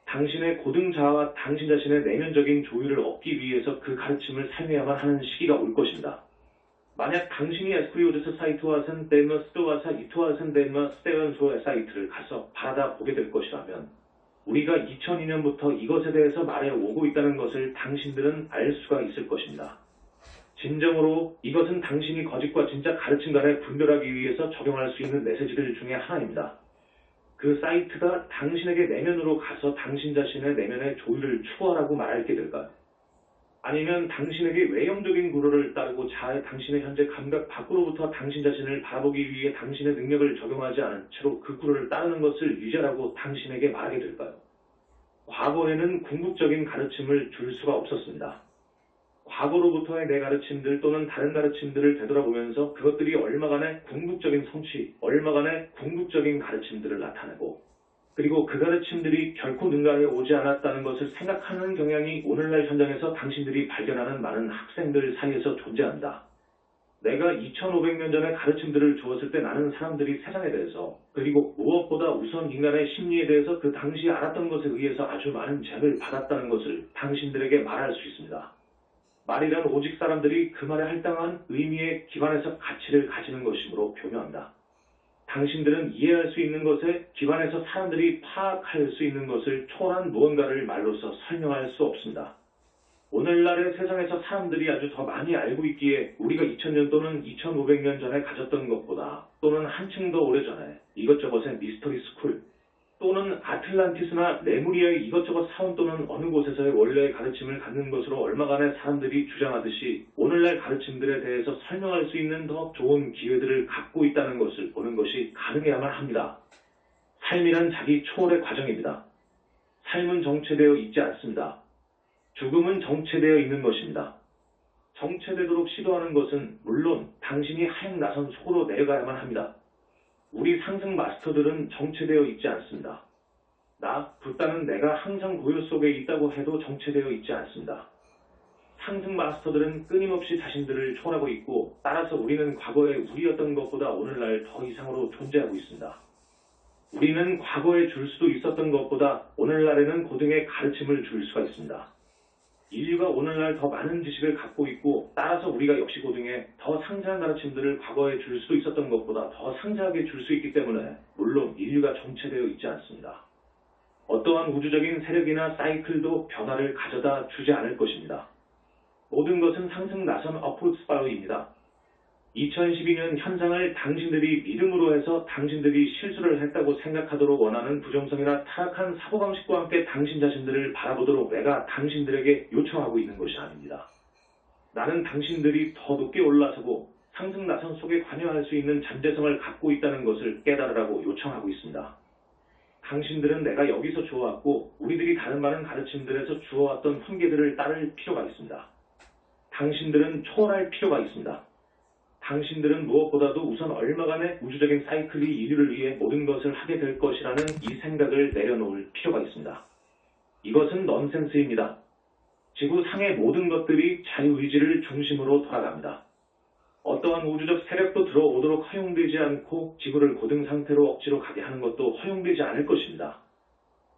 당신의 고등 자아와 당신 자신의 내면적인 조율을 얻기 위해서 그 가르침을 사용해야만 하는 시기가 올 것입니다. 만약 당신이 에스크리오드스 사이트와선 덴머 스토와사 이토와선 덴머 스테연소의 사이트를 가서 바라다 보게 될 것이라면 우리가 2002년부터 이것에 대해서 말해 오고 있다는 것을 당신들은 알 수가 있을 것입니다. 진정으로 이것은 당신이 거짓과 진짜 가르침 간에 분별하기 위해서 적용할 수 있는 메시지들 중에 하나입니다. 그 사이트가 당신에게 내면으로 가서 당신 자신의 내면의 조율을 추구하라고 말할게 될까요? 아니면 당신에게 외형적인 구로를 따르고 자아의 당신의 현재 감각 밖으로부터 당신 자신을 바라보기 위해 당신의 능력을 적용하지 않은 채로 그 구로를 따르는 것을 유지하라고 당신에게 말하게 될까요? 과거에는 궁극적인 가르침을 줄 수가 없었습니다. 과거로부터의 내 가르침들 또는 다른 가르침들을 되돌아보면서 그것들이 얼마간의 궁극적인 성취, 얼마간의 궁극적인 가르침들을 나타내고 그리고 그 가르침들이 결코 능가에 오지 않았다는 것을 생각하는 경향이 오늘날 현장에서 당신들이 발견하는 많은 학생들 사이에서 존재한다. 내가 2500년 전에 가르침들을 주었을 때 나는 사람들이 세상에 대해서 그리고 무엇보다 우선 인간의 심리에 대해서 그 당시 알았던 것에 의해서 아주 많은 재를 받았다는 것을 당신들에게 말할 수 있습니다. 말이란 오직 사람들이 그 말에 할당한 의미에 기반해서 가치를 가지는 것이므로 표명한다. 당신들은 이해할 수 있는 것에 기반해서 사람들이 파악할 수 있는 것을 초월한 무언가를 말로서 설명할 수 없습니다. 오늘날의 세상에서 사람들이 아주 더 많이 알고 있기에 우리가 2000년 또는 2500년 전에 가졌던 것보다 또는 한층 더 오래전에 이것저것의 미스터리 스쿨 또는 아틀란티스나 레무리아의 이것저것 사원 또는 어느 곳에서의 원래의 가르침을 갖는 것으로 얼마간의 사람들이 주장하듯이 오늘날 가르침들에 대해서 설명할 수 있는 더 좋은 기회들을 갖고 있다는 것을 보는 것이 가능해야만 합니다. 삶이란 자기 초월의 과정입니다. 삶은 정체되어 있지 않습니다. 죽음은 정체되어 있는 것입니다. 정체되도록 시도하는 것은 물론 당신이 하행 나선 속으로 내려가야만 합니다. 우리 상승 마스터들은 정체되어 있지 않습니다. 붓다는 내가 항상 고요 속에 있다고 해도 정체되어 있지 않습니다. 상승 마스터들은 끊임없이 자신들을 초월하고 있고 따라서 우리는 과거에 우리였던 것보다 오늘날 더 이상으로 존재하고 있습니다. 우리는 과거에 줄 수도 있었던 것보다 오늘날에는 고등의 가르침을 줄 수가 있습니다. 인류가 오늘날 더 많은 지식을 갖고 있고 따라서 우리가 역시 고등에 더 상세한 가르침들을 과거에 줄 수도 있었던 것보다 더 상세하게 줄 수 있기 때문에 물론 인류가 정체되어 있지 않습니다. 어떠한 우주적인 세력이나 사이클도 변화를 가져다 주지 않을 것입니다. 모든 것은 상승 나선 어프로드 스파이럴입니다. 2012년 현상을 당신들이 믿음으로 해서 당신들이 실수를 했다고 생각하도록 원하는 부정성이나 타락한 사고방식과 함께 당신 자신들을 바라보도록 내가 당신들에게 요청하고 있는 것이 아닙니다. 나는 당신들이 더 높게 올라서고 상승 나선 속에 관여할 수 있는 잠재성을 갖고 있다는 것을 깨달으라고 요청하고 있습니다. 당신들은 내가 여기서 주어왔고 우리들이 다른 많은 가르침들에서 주어왔던 훈계들을 따를 필요가 있습니다. 당신들은 초월할 필요가 있습니다. 당신들은 무엇보다도 우선 얼마간의 우주적인 사이클이 인류를 위해 모든 것을 하게 될 것이라는 이 생각을 내려놓을 필요가 있습니다. 이것은 넌센스입니다. 지구 상의 모든 것들이 자유의지를 중심으로 돌아갑니다. 어떠한 우주적 세력도 들어오도록 허용되지 않고 지구를 고등 상태로 억지로 가게 하는 것도 허용되지 않을 것입니다.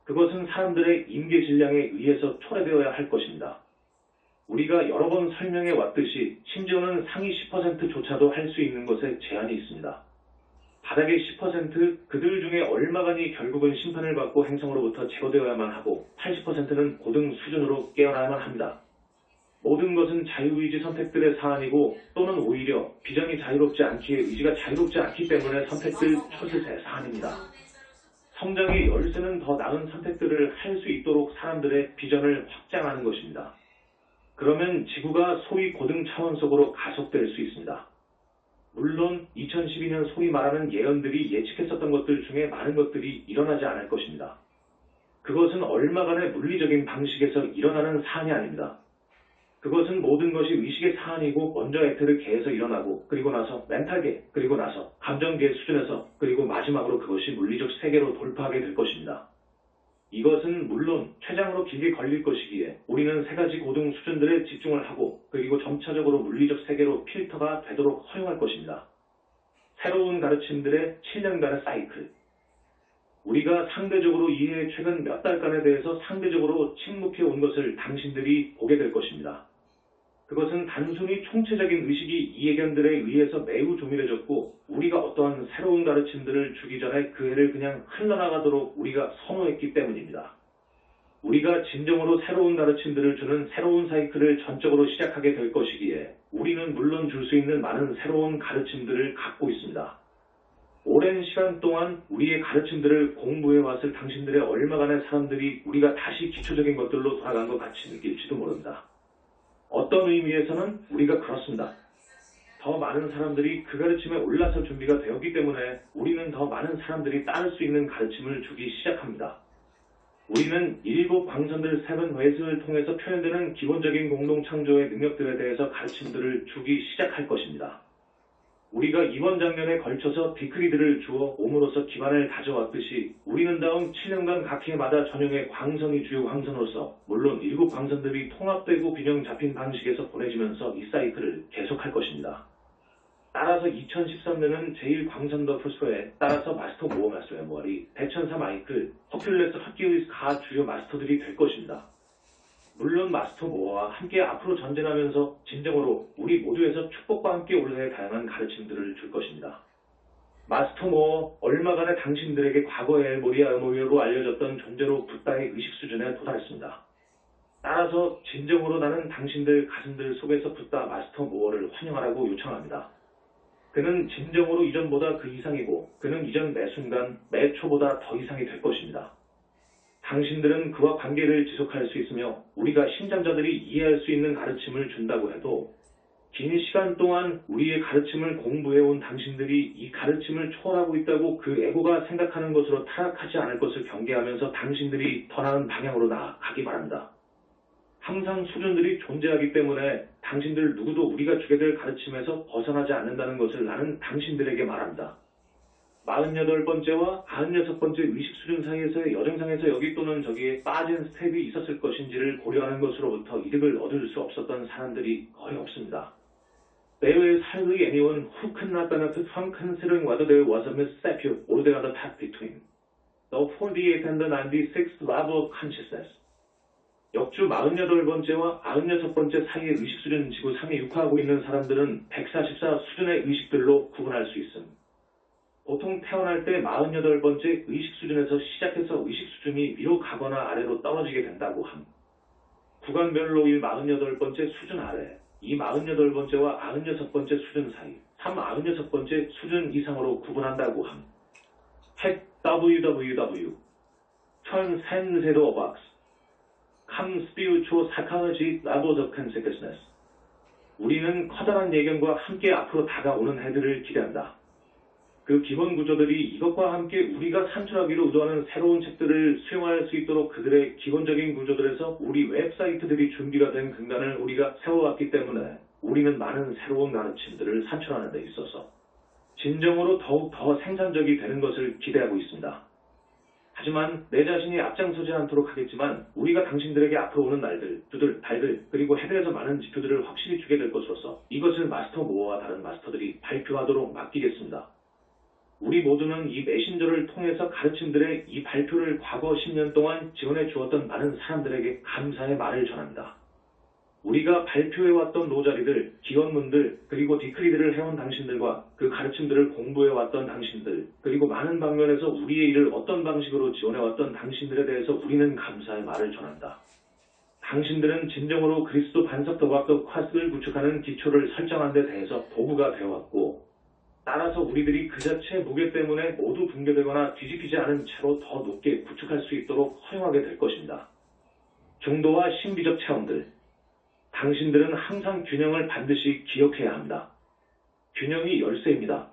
그것은 사람들의 임계 질량에 의해서 초래되어야 할 것입니다. 우리가 여러 번 설명해 왔듯이 심지어는 상위 10%조차도 할 수 있는 것에 제한이 있습니다. 바닥의 10% 그들 중에 얼마간이 결국은 심판을 받고 행성으로부터 제거되어야만 하고 80%는 고등 수준으로 깨어나야만 합니다. 모든 것은 자유의지 선택들의 사안이고 또는 오히려 비전이 자유롭지 않기에 의지가 자유롭지 않기 때문에 선택들 초슬의 사안입니다. 성장의 열쇠는 더 나은 선택들을 할 수 있도록 사람들의 비전을 확장하는 것입니다. 그러면 지구가 소위 고등 차원 속으로 가속될 수 있습니다. 물론 2012년 소위 말하는 예언들이 예측했었던 것들 중에 많은 것들이 일어나지 않을 것입니다. 그것은 얼마간의 물리적인 방식에서 일어나는 사안이 아닙니다. 그것은 모든 것이 의식의 사안이고 먼저 에테르계에서 일어나고 그리고 나서 멘탈계 그리고 나서 감정계 수준에서 그리고 마지막으로 그것이 물리적 세계로 돌파하게 될 것입니다. 이것은 물론 최장으로 길게 걸릴 것이기에 우리는 세 가지 고등 수준들에 집중을 하고 그리고 점차적으로 물리적 세계로 필터가 되도록 허용할 것입니다. 새로운 가르침들의 7년간의 사이클. 우리가 상대적으로 이해 최근 몇 달간에 대해서 상대적으로 침묵해 온 것을 당신들이 보게 될 것입니다. 그것은 단순히 총체적인 의식이 이해견들에 의해서 매우 조밀해졌고 우리가 어떠한 새로운 가르침들을 주기 전에 그 해를 그냥 흘러나가도록 우리가 선호했기 때문입니다. 우리가 진정으로 새로운 가르침들을 주는 새로운 사이클을 전적으로 시작하게 될 것이기에 우리는 물론 줄 수 있는 많은 새로운 가르침들을 갖고 있습니다. 오랜 시간 동안 우리의 가르침들을 공부해왔을 당신들의 얼마간의 사람들이 우리가 다시 기초적인 것들로 돌아간 것 같이 느낄지도 모릅니다. 어떤 의미에서는 우리가 그렇습니다. 더 많은 사람들이 그 가르침에 올라설 준비가 되었기 때문에 우리는 더 많은 사람들이 따를 수 있는 가르침을 주기 시작합니다. 우리는 일곱 광선들 세븐 웨이스를 통해서 표현되는 기본적인 공동창조의 능력들에 대해서 가르침들을 주기 시작할 것입니다. 우리가 이번 장면에 걸쳐서 디크리들을 주어 몸으로서 기반을 다져왔듯이 우리는 다음 7년간 각 해마다 전용의 광선이 주요 광선으로서 물론 일곱 광선들이 통합되고 균형 잡힌 방식에서 보내지면서 이 사이클을 계속할 것입니다. 따라서 2013년은 제1광선 더 프로스에 따라서 마스터 모어 마스터 메모리, 대천사 마이클, 허큘레스 헛기우리스 가 주요 마스터들이 될 것입니다. 물론 마스터 모어와 함께 앞으로 전진하면서 진정으로 우리 모두에서 축복과 함께 올해의 다양한 가르침들을 줄 것입니다. 마스터 모어 얼마간의 당신들에게 과거의 모리아 모리아로 알려졌던 존재로 붓다의 의식 수준에 도달했습니다. 따라서 진정으로 나는 당신들 가슴들 속에서 붙다 마스터 모어를 환영하라고 요청합니다. 그는 진정으로 이전보다 그 이상이고 그는 이전 매 순간 매 초보다 더 이상이 될 것입니다. 당신들은 그와 관계를 지속할 수 있으며 우리가 신장자들이 이해할 수 있는 가르침을 준다고 해도 긴 시간 동안 우리의 가르침을 공부해온 당신들이 이 가르침을 초월하고 있다고 그 에고가 생각하는 것으로 타락하지 않을 것을 경계하면서 당신들이 더 나은 방향으로 나아가기 바랍니다. 항상 수준들이 존재하기 때문에 당신들 누구도 우리가 주게 될 가르침에서 벗어나지 않는다는 것을 나는 당신들에게 말합니다. 48번째와 96번째 의식 수준 사이에서의 여정상에서 여기 또는 저기에 빠진 스텝이 있었을 것인지를 고려하는 것으로부터 이득을 얻을 수 없었던 사람들이 거의 없습니다. There is hardly anyone who could not benefit from considering whether there was a misstep or the other path between the 48th and the 96th level of consciousness. 역주 48번째와 96번째 사이의 의식 수준 지구 상에 육화하고 있는 사람들은 144 수준의 의식들로 구분할 수 있음. 보통 태어날 때 48번째 의식 수준에서 시작해서 의식 수준이 위로 가거나 아래로 떨어지게 된다고 함. 구간별로 이 48번째 수준 아래, 이 48번째와 96번째 수준 사이, 96번째 수준 이상으로 구분한다고 함. 핵 www. Transcendental Box. Come Spiritual Psychology Levels of Consciousness. 우리는 커다란 예견과 함께 앞으로 다가오는 해들을 기대한다. 그 기본 구조들이 이것과 함께 우리가 산출하기로 의도하는 새로운 책들을 수용할 수 있도록 그들의 기본적인 구조들에서 우리 웹사이트들이 준비가 된 근간을 우리가 세워왔기 때문에 우리는 많은 새로운 가르침들을 산출하는 데 있어서 진정으로 더욱 더 생산적이 되는 것을 기대하고 있습니다. 하지만 내 자신이 앞장서지 않도록 하겠지만 우리가 당신들에게 앞으로 오는 날들, 주들, 달들, 그리고 해외에서 많은 지표들을 확실히 주게 될 것으로서 이것을 마스터 모어와 다른 마스터들이 발표하도록 맡기겠습니다. 우리 모두는 이 메신저를 통해서 가르침들의 이 발표를 과거 10년 동안 지원해 주었던 많은 사람들에게 감사의 말을 전합니다. 우리가 발표해왔던 노자리들, 기원문들, 그리고 디크리들을 해온 당신들과 그 가르침들을 공부해왔던 당신들, 그리고 많은 방면에서 우리의 일을 어떤 방식으로 지원해왔던 당신들에 대해서 우리는 감사의 말을 전한다. 당신들은 진정으로 그리스도 반석 도박도 퀘스트를 구축하는 기초를 설정한 데 대해서 도구가 되어왔고 따라서 우리들이 그 자체의 무게 때문에 모두 붕괴되거나 뒤집히지 않은 채로 더 높게 구축할 수 있도록 허용하게 될 것입니다. 중도와 신비적 체험들. 당신들은 항상 균형을 반드시 기억해야 합니다. 균형이 열쇠입니다.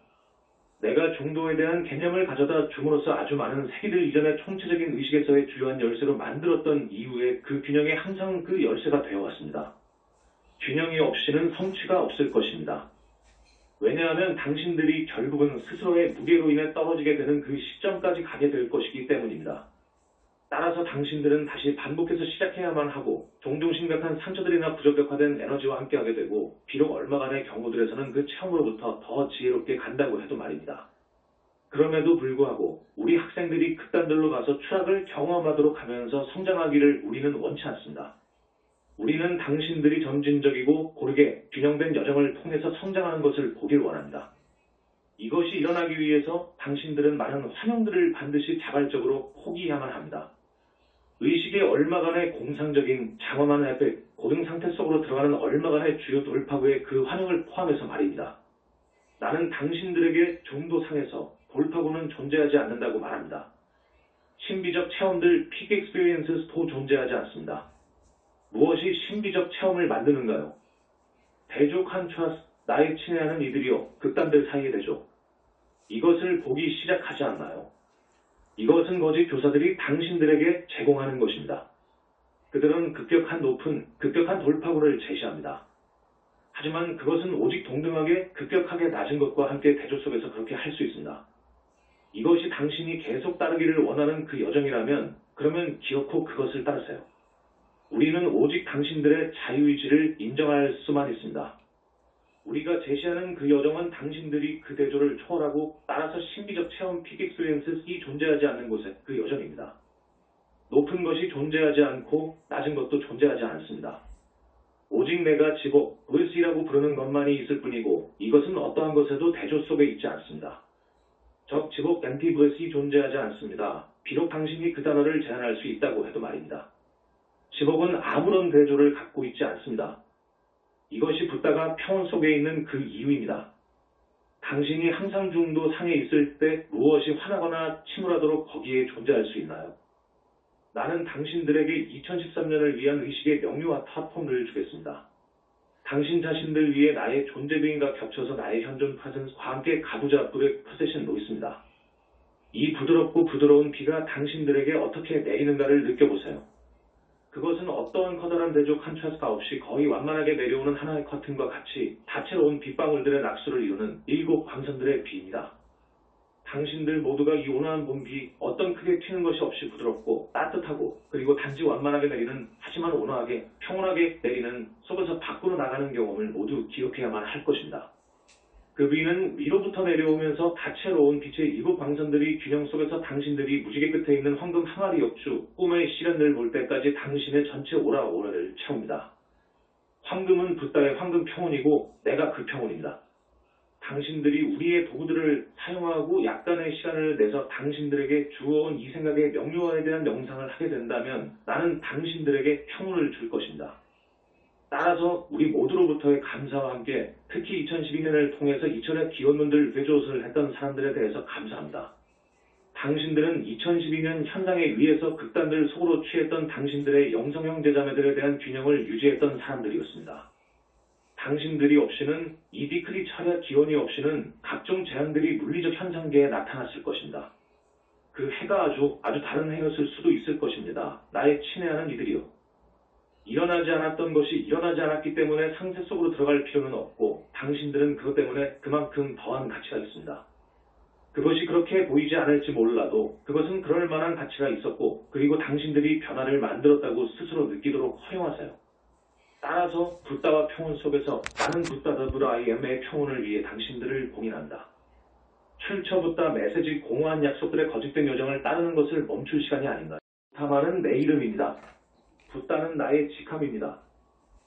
내가 중도에 대한 개념을 가져다 줌으로써 아주 많은 세기들 이전의 총체적인 의식에서의 주요한 열쇠로 만들었던 이후에 그 균형이 항상 그 열쇠가 되어왔습니다. 균형이 없이는 성취가 없을 것입니다. 왜냐하면 당신들이 결국은 스스로의 무게로 인해 떨어지게 되는 그 시점까지 가게 될 것이기 때문입니다. 따라서 당신들은 다시 반복해서 시작해야만 하고 종종 심각한 상처들이나 부적격화된 에너지와 함께하게 되고 비록 얼마간의 경우들에서는 그 체험으로부터 더 지혜롭게 간다고 해도 말입니다. 그럼에도 불구하고 우리 학생들이 극단들로 가서 추락을 경험하도록 하면서 성장하기를 우리는 원치 않습니다. 우리는 당신들이 점진적이고 고르게 균형된 여정을 통해서 성장하는 것을 보길 원합니다. 이것이 일어나기 위해서 당신들은 많은 환영들을 반드시 자발적으로 포기해야만 합니다. 의식의 얼마간의 공상적인 장엄한 에펙, 고등 상태 속으로 들어가는 얼마간의 주요 돌파구의 그 환영을 포함해서 말입니다. 나는 당신들에게 중도상에서 돌파구는 존재하지 않는다고 말합니다. 신비적 체험들, 픽 익스피리언스도 존재하지 않습니다. 무엇이 신비적 체험을 만드는가요? 대족 한 트러스, 나의 친애하는 이들이요, 극단들 사이의 대족. 이것을 보기 시작하지 않나요? 이것은 거짓 교사들이 당신들에게 제공하는 것입니다. 그들은 급격한 높은, 급격한 돌파구를 제시합니다. 하지만 그것은 오직 동등하게, 급격하게 낮은 것과 함께 대조 속에서 그렇게 할 수 있습니다. 이것이 당신이 계속 따르기를 원하는 그 여정이라면 그러면 기어코 그것을 따르세요. 우리는 오직 당신들의 자유의지를 인정할 수만 있습니다. 우리가 제시하는 그 여정은 당신들이 그 대조를 초월하고 따라서 신비적 체험 픽 익스피리언스이 존재하지 않는 곳의 그 여정입니다. 높은 것이 존재하지 않고 낮은 것도 존재하지 않습니다. 오직 내가 지복, 브레스이라고 부르는 것만이 있을 뿐이고 이것은 어떠한 것에도 대조 속에 있지 않습니다. 적, 지복, 엔티 브레스이 존재하지 않습니다. 비록 당신이 그 단어를 제안할 수 있다고 해도 말입니다. 직업은 아무런 대조를 갖고 있지 않습니다. 이것이 붓다가 평온 속에 있는 그 이유입니다. 당신이 항상 중도 상에 있을 때 무엇이 화나거나 침울하도록 거기에 존재할 수 있나요? 나는 당신들에게 2013년을 위한 의식의 명료와 플랫폼을 주겠습니다. 당신 자신들 위해 나의 존재 비인과 겹쳐서 나의 현존 프레젠스와 함께 가부좌 불의 포세션 놓습니다. 이 부드럽고 부드러운 비가 당신들에게 어떻게 내리는가를 느껴보세요. 그것은 어떠한 커다란 대조 컨트라스트가 없이 거의 완만하게 내려오는 하나의 커튼과 같이 다채로운 빗방울들의 낙수를 이루는 7 광선들의 비입니다. 당신들 모두가 이 온화한 봄비, 어떤 크게 튀는 것이 없이 부드럽고 따뜻하고 그리고 단지 완만하게 내리는 하지만 온화하게 평온하게 내리는 속에서 밖으로 나가는 경험을 모두 기억해야만 할 것입니다. 그 비는 위로부터 내려오면서 다채로운 빛의 7 광선들이 균형 속에서 당신들이 무지개 끝에 있는 황금 항아리 역주 꿈의 시련을 볼 때까지 당신의 전체 오라오라를 채웁니다. 황금은 붓다의 황금 평온이고 내가 그 평온입니다. 당신들이 우리의 도구들을 사용하고 약간의 시간을 내서 당신들에게 주어온 이 생각의 명료화에 대한 명상을 하게 된다면 나는 당신들에게 평온을 줄 것입니다. 따라서 우리 모두로부터의 감사와 함께 특히 2012년을 통해서 이천의 기원론들 외조를 했던 사람들에 대해서 감사합니다. 당신들은 2012년 현상에 의해서 극단들 속으로 취했던 당신들의 영성형 제자매들에 대한 균형을 유지했던 사람들이었습니다. 당신들이 없이는 이 비클리 차례 기원이 없이는 각종 재앙들이 물리적 현상계에 나타났을 것입니다. 그 해가 아주 다른 해였을 수도 있을 것입니다. 나의 친애하는 이들이요. 일어나지 않았던 것이 일어나지 않았기 때문에 상세 속으로 들어갈 필요는 없고 당신들은 그것 때문에 그만큼 더한 가치가 있습니다. 그것이 그렇게 보이지 않을지 몰라도 그것은 그럴 만한 가치가 있었고 그리고 당신들이 변화를 만들었다고 스스로 느끼도록 허용하세요. 따라서 붓다와 평온 속에서 나는 붓다 더 붓다 I am의 평온을 위해 당신들을 공인한다. 출처 붓다 메시지 공허한 약속들의 거짓된 요정을 따르는 것을 멈출 시간이 아닌가요? 타마는 내 이름입니다. 붓다는 나의 직함입니다.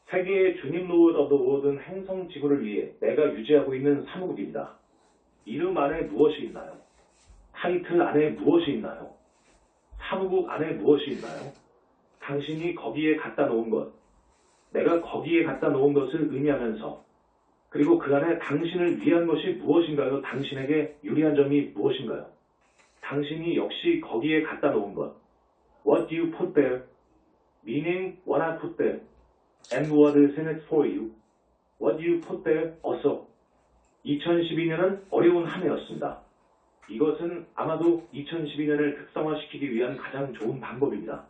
세계의 주님 로드 오브 더 모든 행성 지구를 위해 내가 유지하고 있는 사무국입니다. 이름 안에 무엇이 있나요? 타이틀 안에 무엇이 있나요? 사무국 안에 무엇이 있나요? 당신이 거기에 갖다 놓은 것, 내가 거기에 갖다 놓은 것을 의미하면서 그리고 그 안에 당신을 위한 것이 무엇인가요? 당신에게 유리한 점이 무엇인가요? 당신이 역시 거기에 갖다 놓은 것. What do you put there? Meaning what I put there. And what is in it for you? What do you put there? 어서. 2012년은 어려운 한 해였습니다. 이것은 아마도 2012년을 특성화시키기 위한 가장 좋은 방법입니다.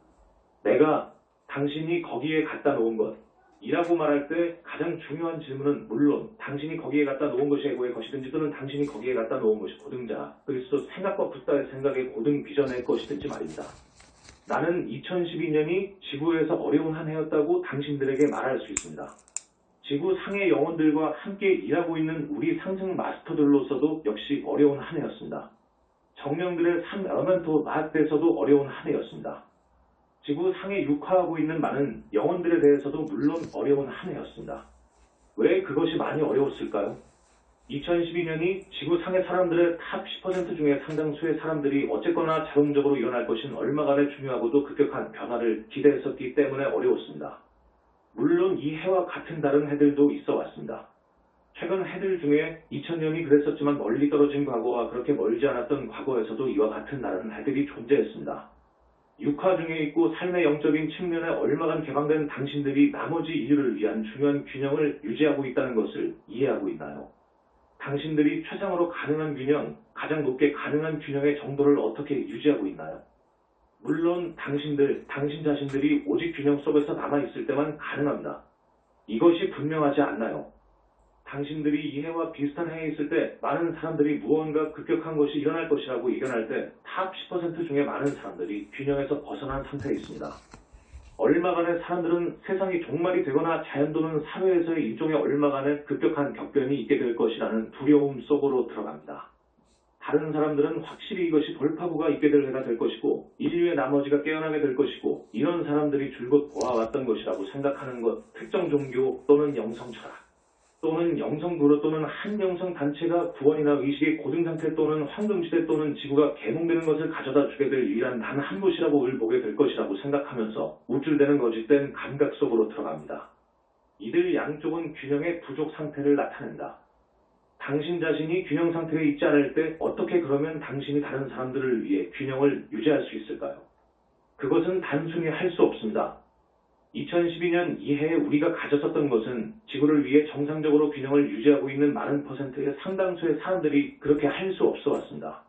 내가 당신이 거기에 갖다 놓은 것, 이라고 말할 때 가장 중요한 질문은 물론 당신이 거기에 갖다 놓은 것이 에고의 것이든지 또는 당신이 거기에 갖다 놓은 것이 고등자, 그리스도 생각과 붓다의 생각의 고등 비전의 것이든지 말입니다. 나는 2012년이 지구에서 어려운 한 해였다고 당신들에게 말할 수 있습니다. 지구 상의 영혼들과 함께 일하고 있는 우리 상승 마스터들로서도 역시 어려운 한 해였습니다. 정령들의 3 엘멘토 마스터에서도 어려운 한 해였습니다. 지구 상에 육화하고 있는 많은 영혼들에 대해서도 물론 어려운 한 해였습니다. 왜 그것이 많이 어려웠을까요? 2012년이 지구 상의 사람들의 탑 10% 중에 상당수의 사람들이 어쨌거나 자동적으로 일어날 것인 얼마간의 중요하고도 급격한 변화를 기대했었기 때문에 어려웠습니다. 물론 이 해와 같은 다른 해들도 있어 왔습니다. 최근 해들 중에 2000년이 그랬었지만 멀리 떨어진 과거와 그렇게 멀지 않았던 과거에서도 이와 같은 다른 해들이 존재했습니다. 육화 중에 있고 삶의 영적인 측면에 얼마간 개방된 당신들이 나머지 인류를 위한 중요한 균형을 유지하고 있다는 것을 이해하고 있나요? 당신들이 최상으로 가능한 균형, 가장 높게 가능한 균형의 정도를 어떻게 유지하고 있나요? 물론 당신 자신들이 오직 균형 속에서 남아있을 때만 가능합니다. 이것이 분명하지 않나요? 당신들이 이 해와 비슷한 해에 있을 때 많은 사람들이 무언가 급격한 것이 일어날 것이라고 예견할 때 탑 10% 중에 많은 사람들이 균형에서 벗어난 상태에 있습니다. 얼마간의 사람들은 세상이 종말이 되거나 자연 또는 사회에서의 일종의 얼마간의 급격한 격변이 있게 될 것이라는 두려움 속으로 들어갑니다. 다른 사람들은 확실히 이것이 돌파구가 있게 될 해가 될 것이고 인류의 나머지가 깨어나게 될 것이고 이런 사람들이 줄곧 보아왔던 것이라고 생각하는 것, 특정 종교 또는 영성 철학. 또는 영성그룹 또는 한영성 단체가 구원이나 의식의 고등상태 또는 황금시대 또는 지구가 개몽되는 것을 가져다 주게 될 유일한 단 한 곳이라고 을보게 될 것이라고 생각하면서 우쭐대는 거짓된 감각 속으로 들어갑니다. 이들 양쪽은 균형의 부족 상태를 나타낸다. 당신 자신이 균형 상태에 있지 않을 때 어떻게 그러면 당신이 다른 사람들을 위해 균형을 유지할 수 있을까요? 그것은 단순히 할 수 없습니다. 2012년 이해에 우리가 가졌었던 것은 지구를 위해 정상적으로 균형을 유지하고 있는 많은 퍼센트의 상당수의 사람들이 그렇게 할 수 없어 왔습니다.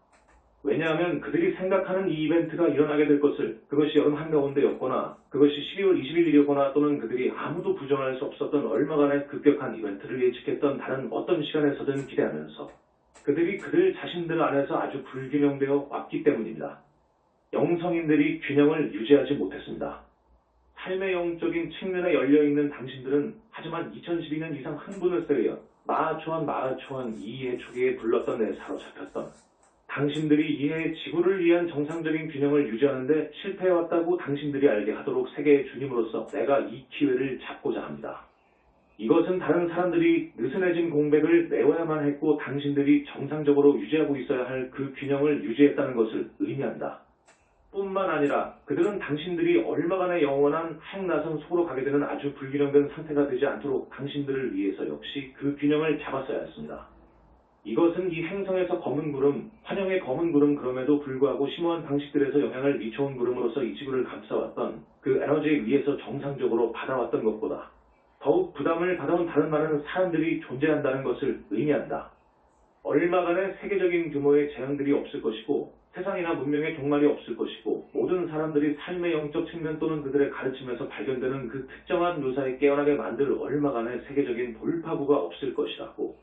왜냐하면 그들이 생각하는 이 이벤트가 일어나게 될 것을, 그것이 여름 한가운데였거나 그것이 12월 20일이었거나 또는 그들이 아무도 부정할 수 없었던 얼마간의 급격한 이벤트를 예측했던 다른 어떤 시간에서든 기대하면서 그들이 그들 자신들 안에서 아주 불균형되어 왔기 때문입니다. 영성인들이 균형을 유지하지 못했습니다. 삶의 영적인 측면에 열려있는 당신들은 하지만 2012년 이상 흥분을 세우여 마하초한 이해 초기에 불렀던 내 사로잡혔던 당신들이 이해의 지구를 위한 정상적인 균형을 유지하는데 실패해왔다고 당신들이 알게 하도록 세계의 주님으로서 내가 이 기회를 잡고자 합니다. 이것은 다른 사람들이 느슨해진 공백을 메워야만 했고 당신들이 정상적으로 유지하고 있어야 할 그 균형을 유지했다는 것을 의미한다. 뿐만 아니라 그들은 당신들이 얼마간의 영원한 하행나선 속으로 가게 되는 아주 불균형된 상태가 되지 않도록 당신들을 위해서 역시 그 균형을 잡았어야 했습니다. 이것은 이 행성에서 검은 구름, 환영의 검은 구름 그럼에도 불구하고 심오한 방식들에서 영향을 미쳐온 구름으로서 이 지구를 감싸왔던 그 에너지에 의해서 정상적으로 받아왔던 것보다 더욱 부담을 받아온 다른 많은 사람들이 존재한다는 것을 의미한다. 얼마간의 세계적인 규모의 재앙들이 없을 것이고 세상이나 문명의 종말이 없을 것이고 모든 사람들이 삶의 영적 측면 또는 그들의 가르침에서 발견되는 그 특정한 묘사에 깨어나게 만들 얼마간의 세계적인 돌파구가 없을 것이라고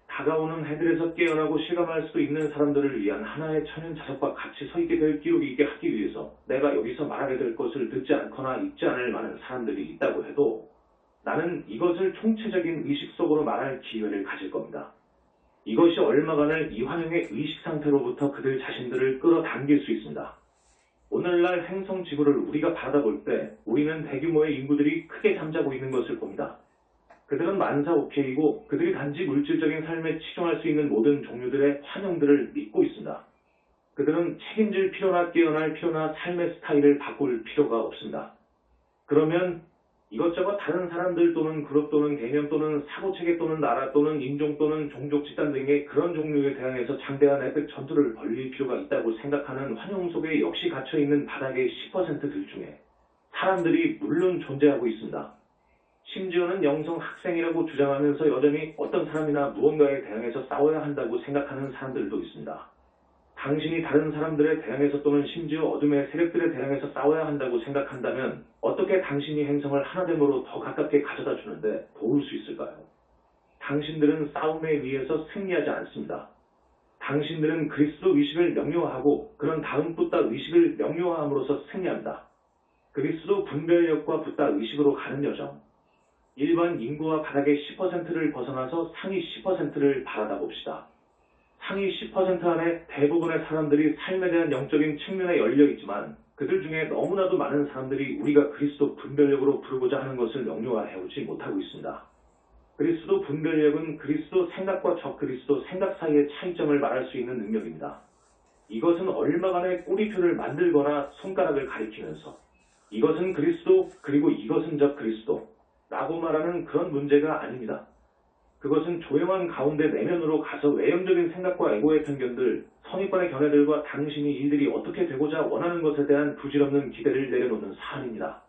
다가오는 해들에서 깨어나고 실감할 수도 있는 사람들을 위한 하나의 천연 자석과 같이 서 있게 될 기록이 있게 하기 위해서 내가 여기서 말하게 될 것을 듣지 않거나 읽지 않을 많은 사람들이 있다고 해도 나는 이것을 총체적인 의식 속으로 말할 기회를 가질 겁니다. 이것이 얼마간을 이 환영의 의식 상태로부터 그들 자신들을 끌어당길 수 있습니다. 오늘날 행성 지구를 우리가 바라볼 때 우리는 대규모의 인구들이 크게 잠자고 있는 것을 봅니다. 그들은 만사오케이고 그들이 단지 물질적인 삶에 치중할 수 있는 모든 종류들의 환영들을 믿고 있습니다. 그들은 책임질 필요나 깨어날 필요나 삶의 스타일을 바꿀 필요가 없습니다. 그러면 이것저것 다른 사람들 또는 그룹 또는 개념 또는 사고체계 또는 나라 또는 인종 또는 종족 집단 등의 그런 종류에 대항해서 장대한 에펙 전투를 벌릴 필요가 있다고 생각하는 환영 속에 역시 갇혀있는 바닥의 10%들 중에 사람들이 물론 존재하고 있습니다. 심지어는 영성 학생이라고 주장하면서 여전히 어떤 사람이나 무언가에 대항해서 싸워야 한다고 생각하는 사람들도 있습니다. 당신이 다른 사람들에 대항해서 또는 심지어 어둠의 세력들에 대항해서 싸워야 한다고 생각한다면 어떻게 당신이 행성을 하나됨으로 더 가깝게 가져다 주는데 도울 수 있을까요? 당신들은 싸움에 의해서 승리하지 않습니다. 당신들은 그리스도 의식을 명료하고 그런 다음 붓다 의식을 명료함으로써 승리한다. 그리스도 분별력과 붓다 의식으로 가는 여정. 일반 인구와 바닥의 10%를 벗어나서 상위 10%를 바라다 봅시다. 상위 10% 안에 대부분의 사람들이 삶에 대한 영적인 측면에 열려 있지만 그들 중에 너무나도 많은 사람들이 우리가 그리스도 분별력으로 부르고자 하는 것을 명료화해오지 못하고 있습니다. 그리스도 분별력은 그리스도 생각과 적그리스도 생각 사이의 차이점을 말할 수 있는 능력입니다. 이것은 얼마간의 꼬리표를 만들거나 손가락을 가리키면서 이것은 그리스도 그리고 이것은 적그리스도 라고 말하는 그런 문제가 아닙니다. 그것은 조용한 가운데 내면으로 가서 외형적인 생각과 에고의 편견들, 선입관의 견해들과 당신이 일들이 어떻게 되고자 원하는 것에 대한 부질없는 기대를 내려놓는 사안입니다.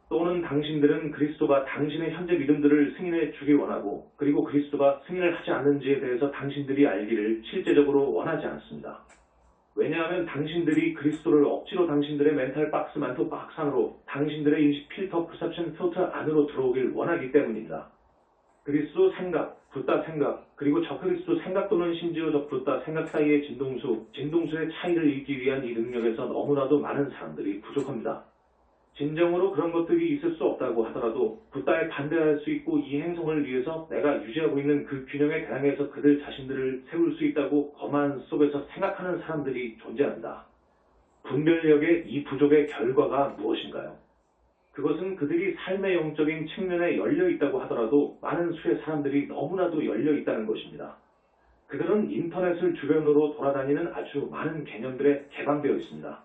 또는 당신들은 그리스도가 당신의 현재 믿음들을 승인해 주길 원하고 그리고 그리스도가 승인을 하지 않는지에 대해서 당신들이 알기를 실제적으로 원하지 않습니다. 왜냐하면 당신들이 그리스도를 억지로 당신들의 멘탈 박스 만토 박스 안으로 당신들의 인식 필터 퍼셉션 필터 안으로 들어오길 원하기 때문입니다. 그리스도 생각, 붓다 생각, 그리고 적그리스도 생각 또는 심지어 적붓다 생각 사이의 진동수의 차이를 읽기 위한 이 능력에서 너무나도 많은 사람들이 부족합니다. 진정으로 그런 것들이 있을 수 없다고 하더라도 붓다에 반대할 수 있고 이 행성을 위해서 내가 유지하고 있는 그 균형에 대항해서 그들 자신들을 세울 수 있다고 거만 속에서 생각하는 사람들이 존재한다. 분별력의 이 부족의 결과가 무엇인가요? 그것은 그들이 삶의 영적인 측면에 열려 있다고 하더라도 많은 수의 사람들이 너무나도 열려 있다는 것입니다. 그들은 인터넷을 주변으로 돌아다니는 아주 많은 개념들에 개방되어 있습니다.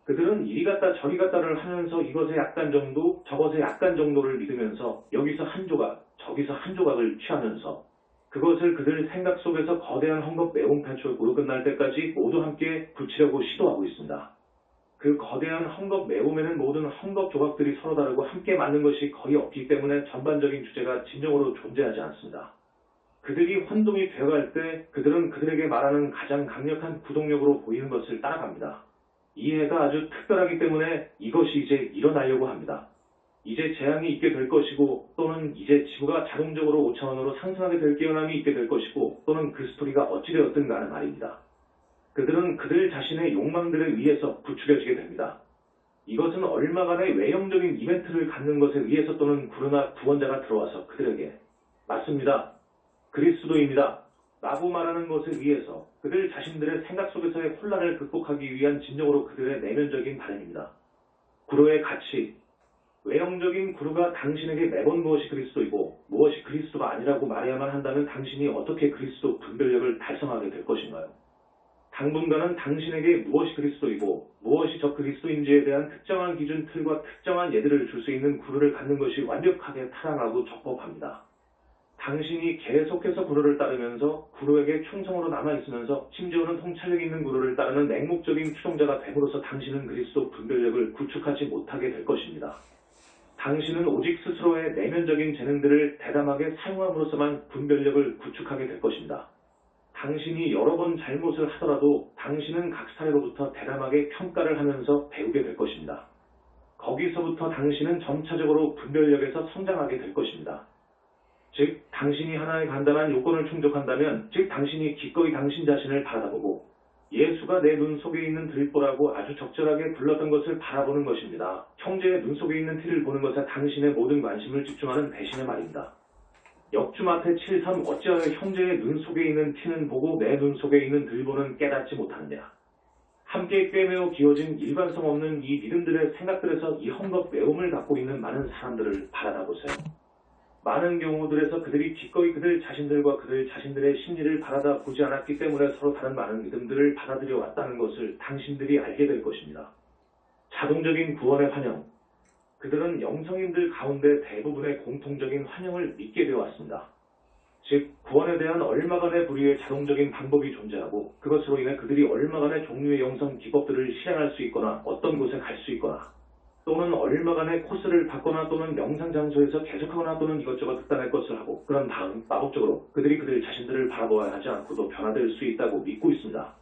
그들은 이리 갔다 저리 갔다를 하면서 이것에 약간 정도, 저것에 약간 정도를 믿으면서 여기서 한 조각, 저기서 한 조각을 취하면서 그것을 그들 생각 속에서 거대한 헝겊 매운탕으로 끝날 때까지 모두 함께 붙이려고 시도하고 있습니다. 그 거대한 헝겊 매움에는 모든 헝겊 조각들이 서로 다르고 함께 맞는 것이 거의 없기 때문에 전반적인 주제가 진정으로 존재하지 않습니다. 그들이 혼동이 되어갈 때 그들은 그들에게 말하는 가장 강력한 구동력으로 보이는 것을 따라갑니다. 이해가 아주 특별하기 때문에 이것이 이제 일어나려고 합니다. 이제 재앙이 있게 될 것이고 또는 이제 지구가 자동적으로 5차원으로 상승하게 될 깨어남이 있게 될 것이고 또는 그 스토리가 어찌되었든 간에 말입니다. 그들은 그들 자신의 욕망들에 의해서 부추겨지게 됩니다. 이것은 얼마간의 외형적인 이벤트를 갖는 것에 의해서 또는 그러나 구원자가 들어와서 그들에게 맞습니다. 그리스도입니다. 라고 말하는 것에 의해서 그들 자신들의 생각 속에서의 혼란을 극복하기 위한 진정으로 그들의 내면적인 바램입니다. 구루의 가치, 외형적인 구루가 당신에게 매번 무엇이 그리스도이고 무엇이 그리스도가 아니라고 말해야만 한다면 당신이 어떻게 그리스도 분별력을 달성하게 될 것인가요? 당분간은 당신에게 무엇이 그리스도이고 무엇이 저 그리스도인지에 대한 특정한 기준 틀과 특정한 예들을 줄 수 있는 구루를 갖는 것이 완벽하게 타당하고 적법합니다. 당신이 계속해서 구루를 따르면서 구루에게 충성으로 남아있으면서 심지어는 통찰력 있는 구루를 따르는 맹목적인 추종자가 됨으로써 당신은 그리스도 분별력을 구축하지 못하게 될 것입니다. 당신은 오직 스스로의 내면적인 재능들을 대담하게 사용함으로써만 분별력을 구축하게 될 것입니다. 당신이 여러 번 잘못을 하더라도 당신은 각 사례로부터 대담하게 평가를 하면서 배우게 될 것입니다. 거기서부터 당신은 점차적으로 분별력에서 성장하게 될 것입니다. 즉, 당신이 하나의 간단한 요건을 충족한다면, 즉 당신이 기꺼이 당신 자신을 바라보고 예수가 내 눈 속에 있는 들보라고 아주 적절하게 불렀던 것을 바라보는 것입니다. 형제의 눈 속에 있는 티를 보는 것에 당신의 모든 관심을 집중하는 대신의 말입니다. 역주마태 7.3 어찌하여 형제의 눈 속에 있는 티는 보고 내 눈 속에 있는 들보는 깨닫지 못하느냐. 함께 꿰매어 기어진 일관성 없는 이 믿음들의 생각들에서 이 헝겊 매움을 갖고 있는 많은 사람들을 바라다보세요. 많은 경우들에서 그들이 기꺼이 그들 자신들과 그들 자신들의 심리를 바라다 보지 않았기 때문에 서로 다른 많은 믿음들을 받아들여 왔다는 것을 당신들이 알게 될 것입니다. 자동적인 구원의 환영. 그들은 영성인들 가운데 대부분의 공통적인 환영을 믿게 되어 왔습니다. 즉, 구원에 대한 얼마간의 불의의 자동적인 방법이 존재하고 그것으로 인해 그들이 얼마간의 종류의 영성 기법들을 실행할 수 있거나 어떤 곳에 갈 수 있거나 또는 얼마간의 코스를 받거나 또는 명상 장소에서 계속하거나 또는 이것저것 득단할 것을 하고 그런 다음 마법적으로 그들이 그들 자신들을 바라보아야 하지 않고도 변화될 수 있다고 믿고 있습니다.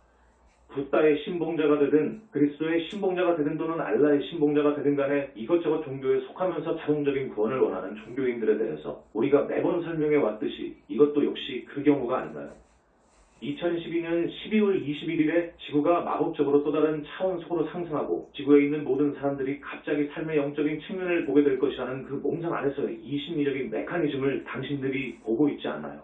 붓다의 신봉자가 되든 그리스도의 신봉자가 되든 또는 알라의 신봉자가 되든 간에 이것저것 종교에 속하면서 자동적인 구원을 원하는 종교인들에 대해서 우리가 매번 설명해 왔듯이 이것도 역시 그 경우가 아닌가요? 2012년 12월 21일에 지구가 마법적으로 또 다른 차원 속으로 상승하고 지구에 있는 모든 사람들이 갑자기 삶의 영적인 측면을 보게 될 것이라는 그 몽상 안에서의 이 심리적인 메커니즘을 당신들이 보고 있지 않나요?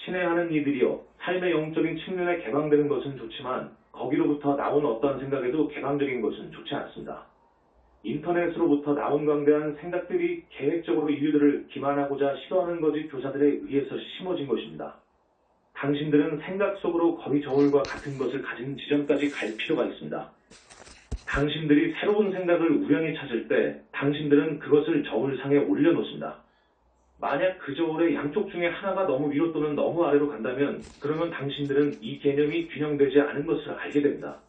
친애하는 이들이여, 삶의 영적인 측면에 개방되는 것은 좋지만 거기로부터 나온 어떠한 생각에도 개방적인 것은 좋지 않습니다. 인터넷으로부터 나온 광대한 생각들이 계획적으로 인류들을 기만하고자 시도하는 거짓 교사들에 의해서 심어진 것입니다. 당신들은 생각 속으로 거리 저울과 같은 것을 가진 지점까지 갈 필요가 있습니다. 당신들이 새로운 생각을 우연히 찾을 때 당신들은 그것을 저울상에 올려놓습니다. 만약 그 저울의 양쪽 중에 하나가 너무 위로 또는 너무 아래로 간다면 그러면 당신들은 이 개념이 균형되지 않은 것을 알게 됩니다.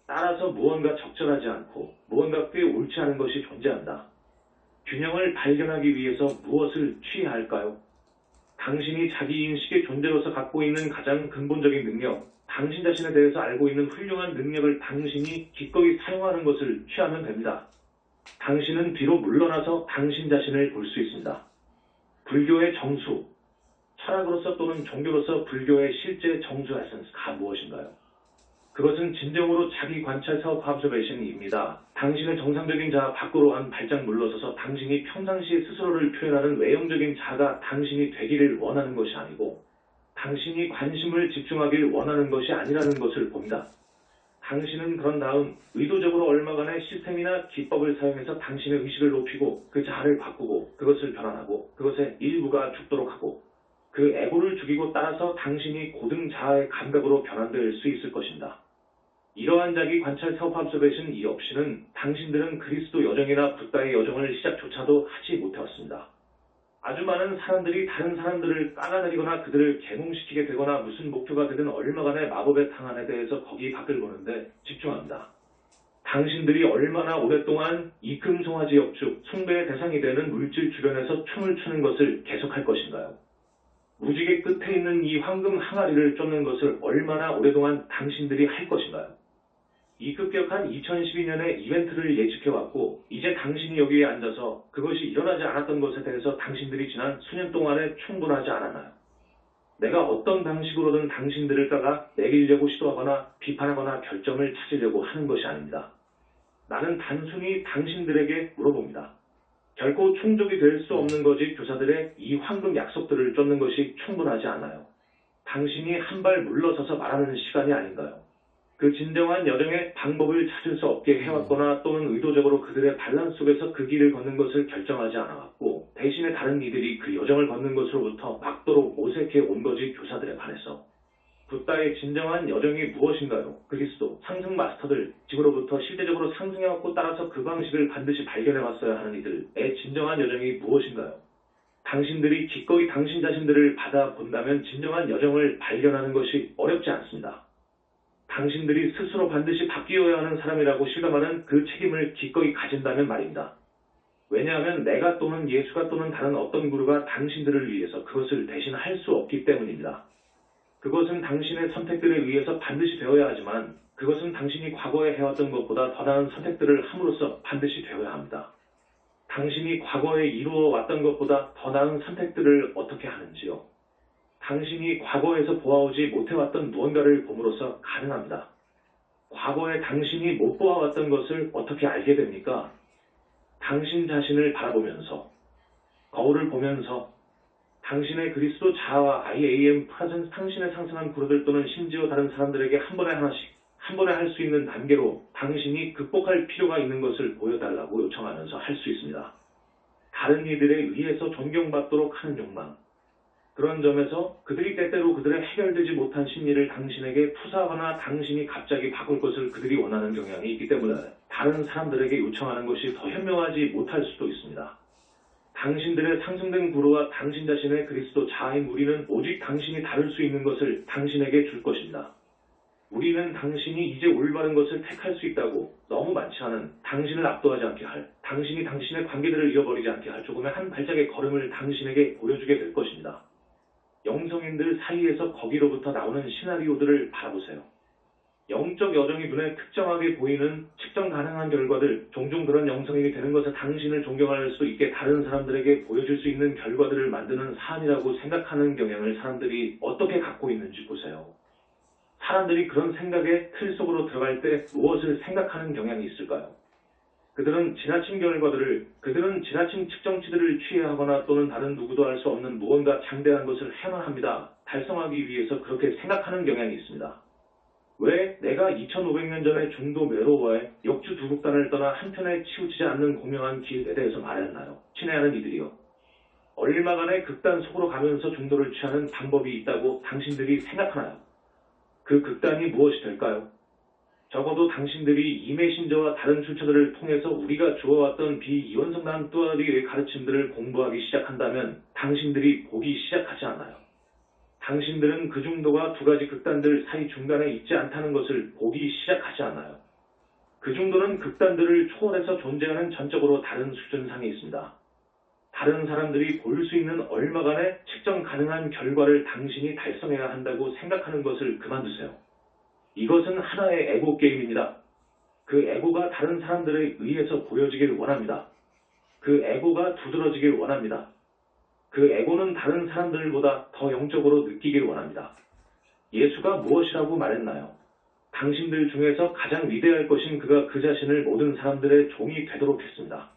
따라서 무언가 적절하지 않고 무언가 꽤 옳지 않은 것이 존재한다. 균형을 발견하기 위해서 무엇을 취해야 할까요? 당신이 자기 인식의 존재로서 갖고 있는 가장 근본적인 능력, 당신 자신에 대해서 알고 있는 훌륭한 능력을 당신이 기꺼이 사용하는 것을 취하면 됩니다. 당신은 뒤로 물러나서 당신 자신을 볼 수 있습니다. 불교의 정수, 철학으로서 또는 종교로서 불교의 실제 정수 에센스가 무엇인가요? 그것은 진정으로 자기 관찰 사업 observation입니다. 당신의 정상적인 자아 밖으로 한 발짝 물러서서 당신이 평상시에 스스로를 표현하는 외형적인 자가 당신이 되기를 원하는 것이 아니고 당신이 관심을 집중하길 원하는 것이 아니라는 것을 봅니다. 당신은 그런 다음 의도적으로 얼마간의 시스템이나 기법을 사용해서 당신의 의식을 높이고 그 자아를 바꾸고 그것을 변환하고 그것의 일부가 죽도록 하고 그 에고를 죽이고 따라서 당신이 고등 자아의 감각으로 변환될 수 있을 것입니다. 이러한 자기 관찰 self-observation 이 없이는 당신들은 그리스도 여정이나 붓다의 여정을 시작조차도 하지 못해왔습니다. 아주 많은 사람들이 다른 사람들을 깔아내리거나 그들을 계몽시키게 되거나 무슨 목표가 되든 얼마간의 마법의 탕안에 대해서 거기 밖을 보는데 집중합니다. 당신들이 얼마나 오랫동안 이금송아지 역죽, 숭배의 대상이 되는 물질 주변에서 춤을 추는 것을 계속할 것인가요? 무지개 끝에 있는 이 황금 항아리를 쫓는 것을 얼마나 오랫동안 당신들이 할 것인가요? 이 급격한 2012년의 이벤트를 예측해왔고 이제 당신이 여기에 앉아서 그것이 일어나지 않았던 것에 대해서 당신들이 지난 수년 동안에 충분하지 않았나요? 내가 어떤 방식으로든 당신들을 까가 매기려고 시도하거나 비판하거나 결점을 찾으려고 하는 것이 아닙니다. 나는 단순히 당신들에게 물어봅니다. 결코 충족이 될 수 없는 거짓 교사들의 이 황금 약속들을 쫓는 것이 충분하지 않아요. 당신이 한 발 물러서서 말하는 시간이 아닌가요? 그 진정한 여정의 방법을 찾을 수 없게 해왔거나 또는 의도적으로 그들의 반란 속에서 그 길을 걷는 것을 결정하지 않아왔고 대신에 다른 이들이 그 여정을 걷는 것으로부터 막도록 모색해 온 거지 교사들에 반해서 붓다의 진정한 여정이 무엇인가요? 그리스도, 상승 마스터들, 지구로부터 실제적으로 상승해왔고 따라서 그 방식을 반드시 발견해왔어야 하는 이들의 진정한 여정이 무엇인가요? 당신들이 기꺼이 당신 자신들을 받아본다면 진정한 여정을 발견하는 것이 어렵지 않습니다. 당신들이 스스로 반드시 바뀌어야 하는 사람이라고 실감하는 그 책임을 기꺼이 가진다면 말입니다. 왜냐하면 내가 또는 예수가 또는 다른 어떤 구루가 당신들을 위해서 그것을 대신 할 수 없기 때문입니다. 그것은 당신의 선택들에 의해서 반드시 되어야 하지만 그것은 당신이 과거에 해왔던 것보다 더 나은 선택들을 함으로써 반드시 되어야 합니다. 당신이 과거에 이루어 왔던 것보다 더 나은 선택들을 어떻게 하는지요? 당신이 과거에서 보아오지 못해왔던 무언가를 봄으로써 가능합니다. 과거에 당신이 못 보아왔던 것을 어떻게 알게 됩니까? 당신 자신을 바라보면서, 거울을 보면서, 당신의 그리스도 자아와 IAM 프레젠스 당신의 상승한 그루들 또는 심지어 다른 사람들에게 한 번에 하나씩, 한 번에 할 수 있는 단계로 당신이 극복할 필요가 있는 것을 보여달라고 요청하면서 할 수 있습니다. 다른 이들에 의해서 존경받도록 하는 욕망, 그런 점에서 그들이 때때로 그들의 해결되지 못한 심리를 당신에게 투사하거나 당신이 갑자기 바꿀 것을 그들이 원하는 경향이 있기 때문에 다른 사람들에게 요청하는 것이 더 현명하지 못할 수도 있습니다. 당신들의 상승된 구루와 당신 자신의 그리스도 자아인 우리는 오직 당신이 다룰 수 있는 것을 당신에게 줄 것입니다. 우리는 당신이 이제 올바른 것을 택할 수 있다고 너무 많지 않은 당신을 압도하지 않게 할, 당신이 당신의 관계들을 잃어버리지 않게 할 조금의 한 발짝의 걸음을 당신에게 보여주게 될 것입니다. 영성인들 사이에서 거기로부터 나오는 시나리오들을 바라보세요. 영적 여정이 눈에 특정하게 보이는 측정 가능한 결과들, 종종 그런 영성인이 되는 것에 당신을 존경할 수 있게 다른 사람들에게 보여줄 수 있는 결과들을 만드는 사안이라고 생각하는 경향을 사람들이 어떻게 갖고 있는지 보세요. 사람들이 그런 생각의 틀 속으로 들어갈 때 무엇을 생각하는 경향이 있을까요? 그들은 지나친 측정치들을 취해야 하거나 또는 다른 누구도 할 수 없는 무언가 장대한 것을 해야만 합니다. 달성하기 위해서 그렇게 생각하는 경향이 있습니다. 왜 내가 2500년 전에 중도 메로와의 역주 두 극단을 떠나 한편에 치우치지 않는 공명한 길에 대해서 말했나요? 친애하는 이들이요. 얼마간의 극단 속으로 가면서 중도를 취하는 방법이 있다고 당신들이 생각하나요? 그 극단이 무엇이 될까요? 적어도 당신들이 이메신저와 다른 출처들을 통해서 우리가 주어왔던 비이원성난 뚜아리의 가르침들을 공부하기 시작한다면 당신들이 보기 시작하지 않아요. 당신들은 그 중도가 두 가지 극단들 사이 중간에 있지 않다는 것을 보기 시작하지 않아요. 그 중도는 극단들을 초월해서 존재하는 전적으로 다른 수준상에 있습니다. 다른 사람들이 볼 수 있는 얼마간의 측정 가능한 결과를 당신이 달성해야 한다고 생각하는 것을 그만두세요. 이것은 하나의 에고 게임입니다. 그 에고가 다른 사람들에 의해서 보여지길 원합니다. 그 에고가 두드러지길 원합니다. 그 에고는 다른 사람들보다 더 영적으로 느끼길 원합니다. 예수가 무엇이라고 말했나요? 당신들 중에서 가장 위대할 것인 그가 그 자신을 모든 사람들의 종이 되도록 했습니다.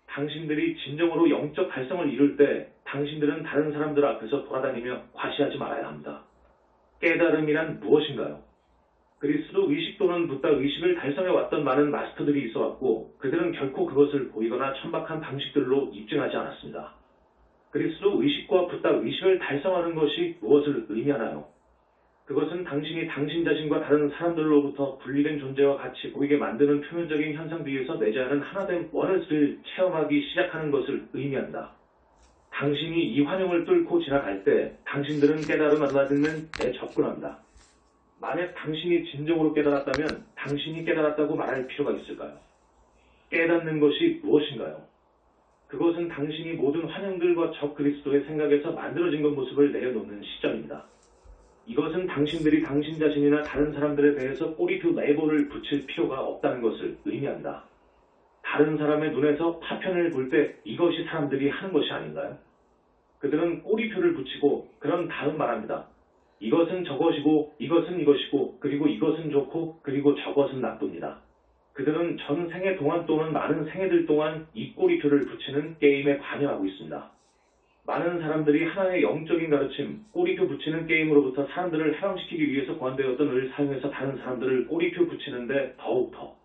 당신들이 진정으로 영적 달성을 이룰 때 당신들은 다른 사람들 앞에서 돌아다니며 과시하지 말아야 합니다. 깨달음이란 무엇인가요? 그리스도 의식 또는 붓다 의식을 달성해왔던 많은 마스터들이 있어왔고 그들은 결코 그것을 보이거나 천박한 방식들로 입증하지 않았습니다. 그리스도 의식과 붓다 의식을 달성하는 것이 무엇을 의미하나요? 그것은 당신이 당신 자신과 다른 사람들로부터 분리된 존재와 같이 보이게 만드는 표면적인 현상 뒤에서 내재하는 하나된 원을 체험하기 시작하는 것을 의미한다. 당신이 이 환영을 뚫고 지나갈 때 당신들은 깨달음을 알아듣는 데 접근한다. 만약 당신이 진정으로 깨달았다면 당신이 깨달았다고 말할 필요가 있을까요? 깨닫는 것이 무엇인가요? 그것은 당신이 모든 환영들과 적 그리스도의 생각에서 만들어진 것 모습을 내려놓는 시점입니다. 이것은 당신들이 당신 자신이나 다른 사람들에 대해서 꼬리표 레이블을 붙일 필요가 없다는 것을 의미한다. 다른 사람의 눈에서 파편을 볼 때 이것이 사람들이 하는 것이 아닌가요? 그들은 꼬리표를 붙이고 그런 다음 말합니다. 이것은 저것이고 이것은 이것이고 그리고 이것은 좋고 그리고 저것은 나쁩니다. 그들은 전 생애 동안 또는 많은 생애들 동안 이 꼬리표를 붙이는 게임에 관여하고 있습니다. 많은 사람들이 하나의 영적인 가르침, 꼬리표 붙이는 게임으로부터 사람들을 해방시키기 위해서 고안되었던 을 사용해서 다른 사람들을 꼬리표 붙이는데 더욱더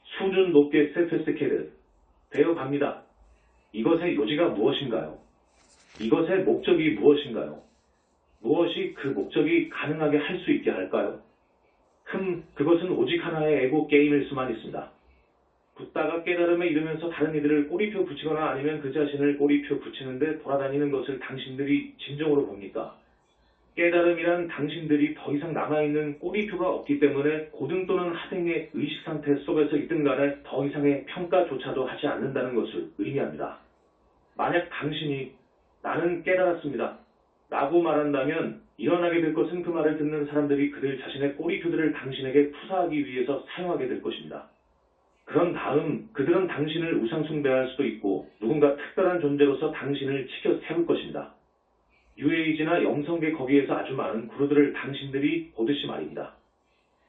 수준 높게 세페스티케이드 되어 갑니다. 이것의 요지가 무엇인가요? 이것의 목적이 무엇인가요? 무엇이 그 목적이 가능하게 할 수 있게 할까요? 그것은 오직 하나의 에고 게임일 수만 있습니다. 붓다가 깨달음에 이르면서 다른 이들을 꼬리표 붙이거나 아니면 그 자신을 꼬리표 붙이는데 돌아다니는 것을 당신들이 진정으로 봅니까? 깨달음이란 당신들이 더 이상 남아있는 꼬리표가 없기 때문에 고등 또는 하등의 의식 상태 속에서 있든 간에 더 이상의 평가조차도 하지 않는다는 것을 의미합니다. 만약 당신이 나는 깨달았습니다 라고 말한다면 일어나게 될 것은 그 말을 듣는 사람들이 그들 자신의 꼬리표들을 당신에게 투사하기 위해서 사용하게 될 것입니다. 그런 다음 그들은 당신을 우상숭배할 수도 있고 누군가 특별한 존재로서 당신을 치켜 세울 것입니다. 뉴에이지나 영성계 거기에서 아주 많은 구루들을 당신들이 보듯이 말입니다.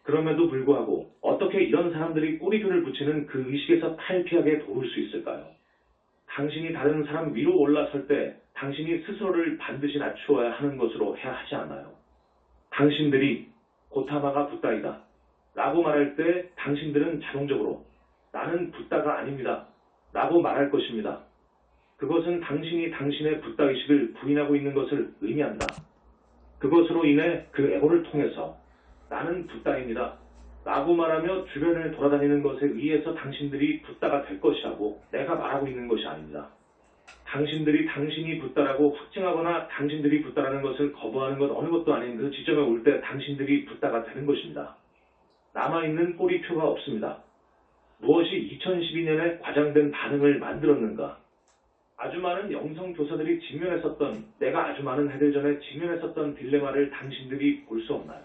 그럼에도 불구하고 어떻게 이런 사람들이 꼬리표를 붙이는 그 의식에서 탈피하게 도울 수 있을까요? 당신이 다른 사람 위로 올라설 때 당신이 스스로를 반드시 낮추어야 하는 것으로 해야 하지 않나요? 당신들이 고타마가 붓다이다 라고 말할 때 당신들은 자동적으로 나는 붓다가 아닙니다 라고 말할 것입니다. 그것은 당신이 당신의 붓다의식을 부인하고 있는 것을 의미한다. 그것으로 인해 그 에고를 통해서 나는 붓다입니다 라고 말하며 주변을 돌아다니는 것에 의해서 당신들이 붓다가 될 것이라고 내가 말하고 있는 것이 아닙니다. 당신들이 당신이 붓다라고 확증하거나 당신들이 붓다라는 것을 거부하는 것 어느 것도 아닌 그 지점에 올 때 당신들이 붓다가 되는 것입니다. 남아있는 꼬리표가 없습니다. 무엇이 2012년에 과장된 반응을 만들었는가? 아주 많은 영성교사들이 직면했었던 내가 아주 많은 해들 전에 직면했었던 딜레마를 당신들이 볼 수 없나요?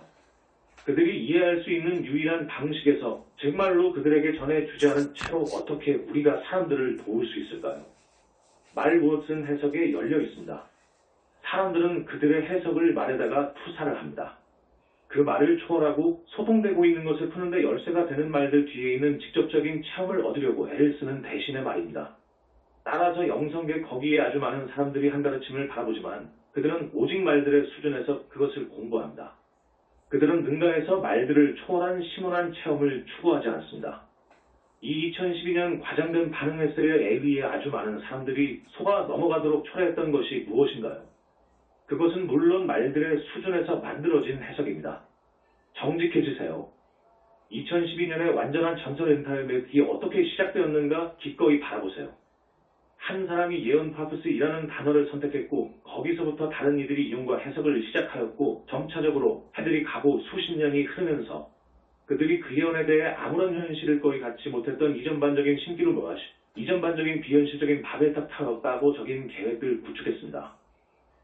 그들이 이해할 수 있는 유일한 방식에서 정말로 그들에게 전해 주지 않은 채로 어떻게 우리가 사람들을 도울 수 있을까요? 말 무엇은 해석에 열려 있습니다. 사람들은 그들의 해석을 말에다가 투사를 합니다. 그 말을 초월하고 소통되고 있는 것을 푸는데 열쇠가 되는 말들 뒤에 있는 직접적인 체험을 얻으려고 애를 쓰는 대신의 말입니다. 따라서 영성계 거기에 아주 많은 사람들이 한 가르침을 바라보지만 그들은 오직 말들의 수준에서 그것을 공부합니다. 그들은 능가해서 말들을 초월한 심오한 체험을 추구하지 않습니다. 이 2012년 과장된 반응 햇살에 의해 아주 많은 사람들이 속아 넘어가도록 초래했던 것이 무엇인가요? 그것은 물론 말들의 수준에서 만들어진 해석입니다. 정직해지세요. 2012년의 완전한 전설 엔타이어이 어떻게 시작되었는가 기꺼이 바라보세요. 한 사람이 예언 파프스이라는 단어를 선택했고 거기서부터 다른 이들이 이용과 해석을 시작하였고 점차적으로 해들이 가고 수십 년이 흐르면서 그들이 그 예언에 대해 아무런 현실을 거의 갖지 못했던 이전반적인 신기루 모아시, 이전반적인 비현실적인 바벨탑 타워적인 계획을 구축했습니다.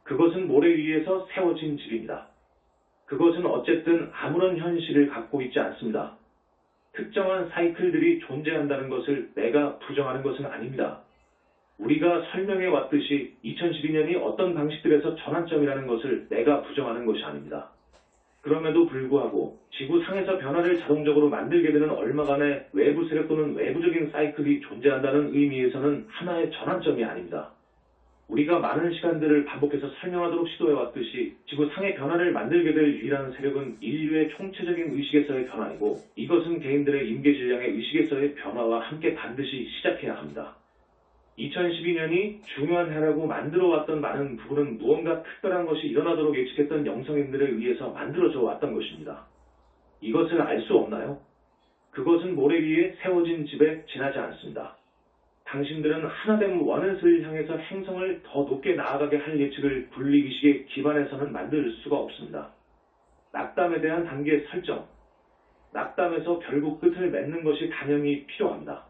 그것은 모래 위에서 세워진 집입니다. 그것은 어쨌든 아무런 현실을 갖고 있지 않습니다. 특정한 사이클들이 존재한다는 것을 내가 부정하는 것은 아닙니다. 우리가 설명해 왔듯이 2012년이 어떤 방식들에서 전환점이라는 것을 내가 부정하는 것이 아닙니다. 그럼에도 불구하고 지구상에서 변화를 자동적으로 만들게 되는 얼마간의 외부 세력 또는 외부적인 사이클이 존재한다는 의미에서는 하나의 전환점이 아닙니다. 우리가 많은 시간들을 반복해서 설명하도록 시도해왔듯이 지구상의 변화를 만들게 될 유일한 세력은 인류의 총체적인 의식에서의 변화이고, 이것은 개인들의 임계질량의 의식에서의 변화와 함께 반드시 시작해야 합니다. 2012년이 중요한 해라고 만들어왔던 많은 부분은 무언가 특별한 것이 일어나도록 예측했던 영성인들에 의해서 만들어져 왔던 것입니다. 이것을 알 수 없나요? 그것은 모래 위에 세워진 집에 지나지 않습니다. 당신들은 하나됨 원넷을 향해서 행성을 더 높게 나아가게 할 예측을 분리의식에 기반해서는 만들 수가 없습니다. 낙담에 대한 단계 설정. 낙담에서 결국 끝을 맺는 것이 당연히 필요합니다.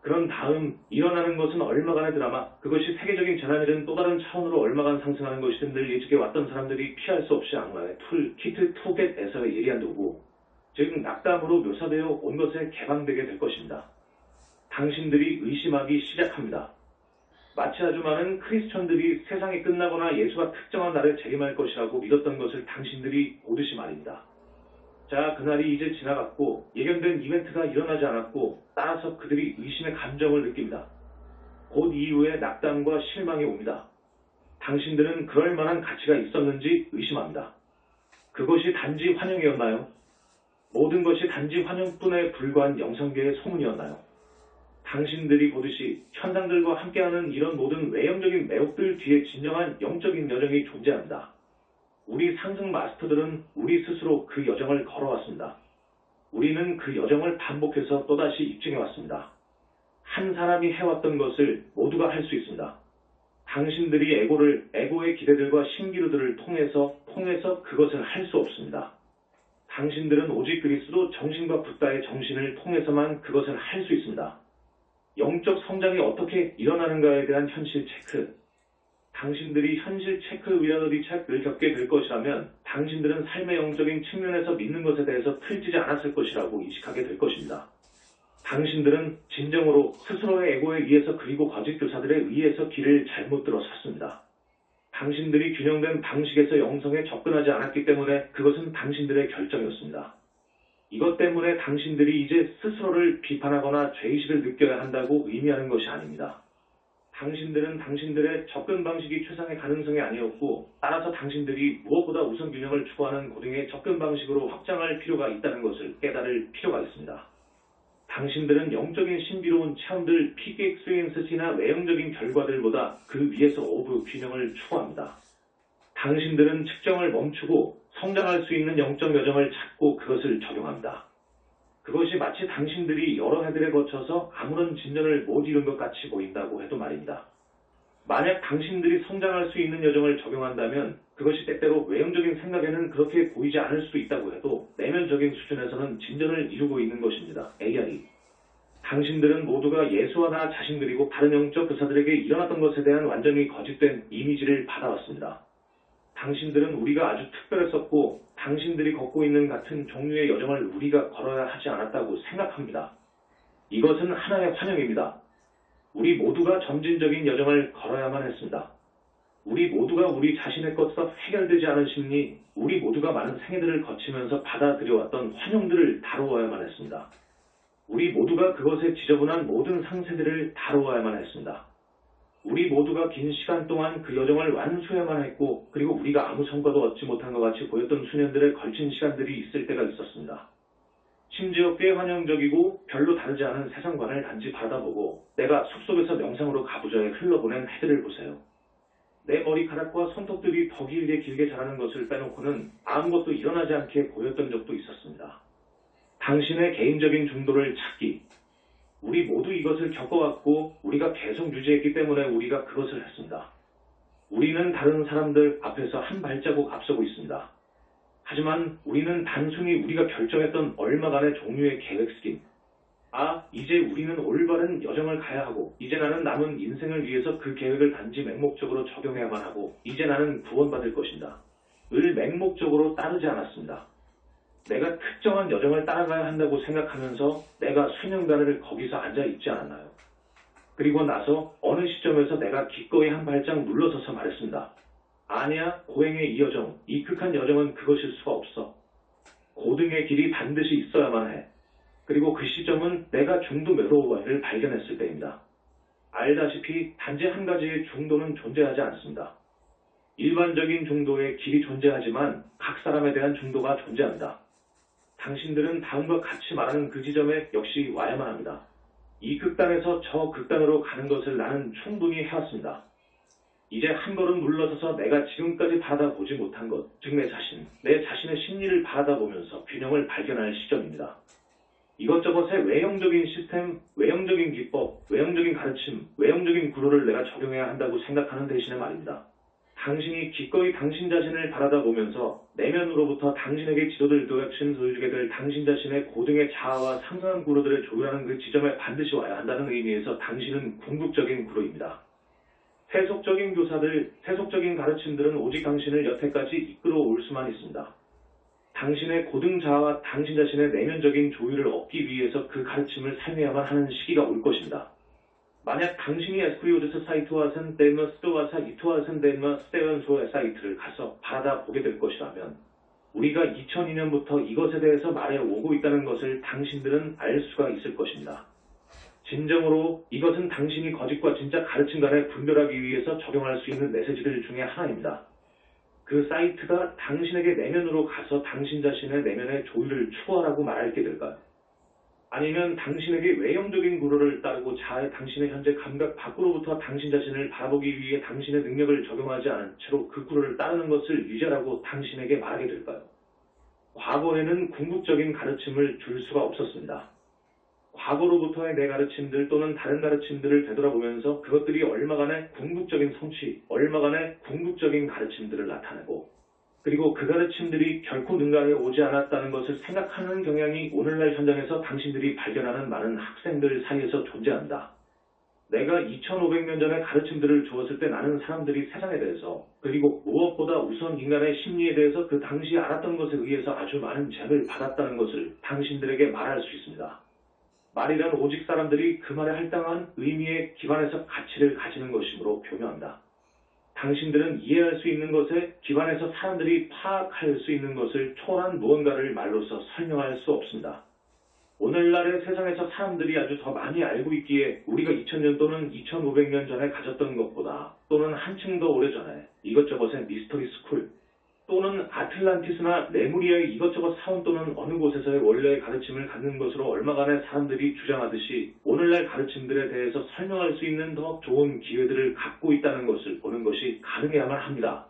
그런 다음 일어나는 것은 얼마간의 드라마, 그것이 세계적인 재난이든 또 다른 차원으로 얼마간 상승하는 것이든 늘 예측해 왔던 사람들이 피할 수 없이 악마의 키트 토겟에서의 예리한 도구, 즉 낙담으로 묘사되어 온 것에 개방되게 될 것입니다. 당신들이 의심하기 시작합니다. 마치 아주 많은 크리스천들이 세상이 끝나거나 예수가 특정한 날에 재림할 것이라고 믿었던 것을 당신들이 보듯이 말입니다. 자, 그날이 이제 지나갔고 예견된 이벤트가 일어나지 않았고, 따라서 그들이 의심의 감정을 느낍니다. 곧 이후에 낙담과 실망이 옵니다. 당신들은 그럴 만한 가치가 있었는지 의심합니다. 그것이 단지 환영이었나요? 모든 것이 단지 환영뿐에 불과한 영성계의 소문이었나요? 당신들이 보듯이 현상들과 함께하는 이런 모든 외형적인 매혹들 뒤에 진정한 영적인 여정이 존재합니다. 우리 상승 마스터들은 우리 스스로 그 여정을 걸어왔습니다. 우리는 그 여정을 반복해서 또다시 입증해왔습니다. 한 사람이 해왔던 것을 모두가 할 수 있습니다. 당신들이 에고의 기대들과 신기루들을 통해서 그것을 할 수 없습니다. 당신들은 오직 그리스도 정신과 붓다의 정신을 통해서만 그것을 할 수 있습니다. 영적 성장이 어떻게 일어나는가에 대한 현실 체크. 당신들이 현실 체크 리얼리티 체크를 겪게 될 것이라면 당신들은 삶의 영적인 측면에서 믿는 것에 대해서 틀지지 않았을 것이라고 인식하게 될 것입니다. 당신들은 진정으로 스스로의 에고에 의해서 그리고 거짓 교사들에 의해서 길을 잘못 들어섰습니다. 당신들이 균형된 방식에서 영성에 접근하지 않았기 때문에 그것은 당신들의 결정이었습니다. 이것 때문에 당신들이 이제 스스로를 비판하거나 죄의식을 느껴야 한다고 의미하는 것이 아닙니다. 당신들은 당신들의 접근 방식이 최상의 가능성이 아니었고, 따라서 당신들이 무엇보다 우선 균형을 추구하는 고등의 접근 방식으로 확장할 필요가 있다는 것을 깨달을 필요가 있습니다. 당신들은 영적인 신비로운 체험들, 피크 익스피리언스나 외형적인 결과들보다 그 위에서 오브 균형을 추구합니다. 당신들은 측정을 멈추고 성장할 수 있는 영적 여정을 찾고 그것을 적용합니다. 그것이 마치 당신들이 여러 해들에 거쳐서 아무런 진전을 못 이룬 것 같이 보인다고 해도 말입니다. 만약 당신들이 성장할 수 있는 여정을 적용한다면 그것이 때때로 외형적인 생각에는 그렇게 보이지 않을 수도 있다고 해도 내면적인 수준에서는 진전을 이루고 있는 것입니다. ARE. 당신들은 모두가 예수와 나 자신 그리고 다른 영적 교사들에게 일어났던 것에 대한 완전히 거짓된 이미지를 받아왔습니다. 당신들은 우리가 아주 특별했었고 당신들이 걷고 있는 같은 종류의 여정을 우리가 걸어야 하지 않았다고 생각합니다. 이것은 하나의 환영입니다. 우리 모두가 점진적인 여정을 걸어야만 했습니다. 우리 모두가 우리 자신의 것과 해결되지 않은 심리, 우리 모두가 많은 생애들을 거치면서 받아들여왔던 환영들을 다루어야만 했습니다. 우리 모두가 그것에 지저분한 모든 상세들을 다루어야만 했습니다. 우리 모두가 긴 시간 동안 그 여정을 완수해야만 했고, 그리고 우리가 아무 성과도 얻지 못한 것 같이 보였던 수년들의 걸친 시간들이 있을 때가 있었습니다. 심지어 꽤 환영적이고 별로 다르지 않은 세상관을 단지 바라보고 내가 숲속에서 명상으로 가부좌에 흘러보낸 해들을 보세요. 내 머리카락과 손톱들이 더 길게 자라는 것을 빼놓고는 아무것도 일어나지 않게 보였던 적도 있었습니다. 당신의 개인적인 중도를 찾기. 우리 모두 이것을 겪어왔고 우리가 계속 유지했기 때문에 우리가 그것을 했습니다. 우리는 다른 사람들 앞에서 한 발자국 앞서고 있습니다. 하지만 우리는 단순히 우리가 결정했던 얼마간의 종류의 계획 스킨. 이제 우리는 올바른 여정을 가야 하고, 이제 나는 남은 인생을 위해서 그 계획을 단지 맹목적으로 적용해야만 하고, 이제 나는 구원받을 것입니다. 을 맹목적으로 따르지 않았습니다. 내가 특정한 여정을 따라가야 한다고 생각하면서 내가 수년간을 거기서 앉아있지 않았나요? 그리고 나서 어느 시점에서 내가 기꺼이 한 발짝 물러서서 말했습니다. 아니야, 고행의 이 여정, 이 극한 여정은 그것일 수가 없어. 고등의 길이 반드시 있어야만 해. 그리고 그 시점은 내가 중도 메로우바를 발견했을 때입니다. 알다시피 단지 한 가지의 중도는 존재하지 않습니다. 일반적인 중도의 길이 존재하지만 각 사람에 대한 중도가 존재합니다. 당신들은 다음과 같이 말하는 그 지점에 역시 와야만 합니다. 이 극단에서 저 극단으로 가는 것을 나는 충분히 해왔습니다. 이제 한 걸음 물러서서 내가 지금까지 바라보지 못한 것, 즉 내 자신의 심리를 바라보면서 균형을 발견할 시점입니다. 이것저것의 외형적인 시스템, 외형적인 기법, 외형적인 가르침, 외형적인 구조를 내가 적용해야 한다고 생각하는 대신에 말입니다. 당신이 기꺼이 당신 자신을 바라보면서 내면으로부터 당신에게 지도를 도약시켜주게 될 당신 자신의 고등의 자아와 상승한 구로들을 조율하는 그 지점에 반드시 와야 한다는 의미에서 당신은 궁극적인 구로입니다. 세속적인 교사들, 세속적인 가르침들은 오직 당신을 여태까지 이끌어올 수만 있습니다. 당신의 고등 자아와 당신 자신의 내면적인 조율을 얻기 위해서 그 가르침을 사용해야만 하는 시기가 올 것입니다. 만약 당신이 에스프리오드스 사이트와 센데마 스토와사 이토와 센데마 스테원소의 사이트를 가서 바라보게 될 것이라면 우리가 2002년부터 이것에 대해서 말해오고 있다는 것을 당신들은 알 수가 있을 것입니다. 진정으로 이것은 당신이 거짓과 진짜 가르침 간에 분별하기 위해서 적용할 수 있는 메시지들 중에 하나입니다. 그 사이트가 당신에게 내면으로 가서 당신 자신의 내면의 조율을 추구하라고 말하게 될까요? 아니면 당신에게 외형적인 구로를 따르고 자아의 당신의 현재 감각 밖으로부터 당신 자신을 바라보기 위해 당신의 능력을 적용하지 않은 채로 그 구로를 따르는 것을 유지하라고 당신에게 말하게 될까요? 과거에는 궁극적인 가르침을 줄 수가 없었습니다. 과거로부터의 내 가르침들 또는 다른 가르침들을 되돌아보면서 그것들이 얼마간의 궁극적인 성취, 얼마간의 궁극적인 가르침들을 나타내고 그리고 그 가르침들이 결코 능가해 오지 않았다는 것을 생각하는 경향이 오늘날 현장에서 당신들이 발견하는 많은 학생들 사이에서 존재한다. 내가 2500년 전에 가르침들을 주었을 때 나는 사람들이 세상에 대해서 그리고 무엇보다 우선 인간의 심리에 대해서 그 당시 알았던 것에 의해서 아주 많은 재를 받았다는 것을 당신들에게 말할 수 있습니다. 말이란 오직 사람들이 그 말에 할당한 의미에 기반해서 가치를 가지는 것이므로 표명한다. 당신들은 이해할 수 있는 것에 기반해서 사람들이 파악할 수 있는 것을 초월한 무언가를 말로서 설명할 수 없습니다. 오늘날의 세상에서 사람들이 아주 더 많이 알고 있기에 우리가 2000년 또는 2500년 전에 가졌던 것보다 또는 한층 더 오래전에 이것저것의 미스터리 스쿨 또는 아틀란티스나 레무리아의 이것저것 사원 또는 어느 곳에서의 원래의 가르침을 갖는 것으로 얼마간의 사람들이 주장하듯이 오늘날 가르침들에 대해서 설명할 수 있는 더 좋은 기회들을 갖고 있다는 것을 보는 것이 가능해야만 합니다.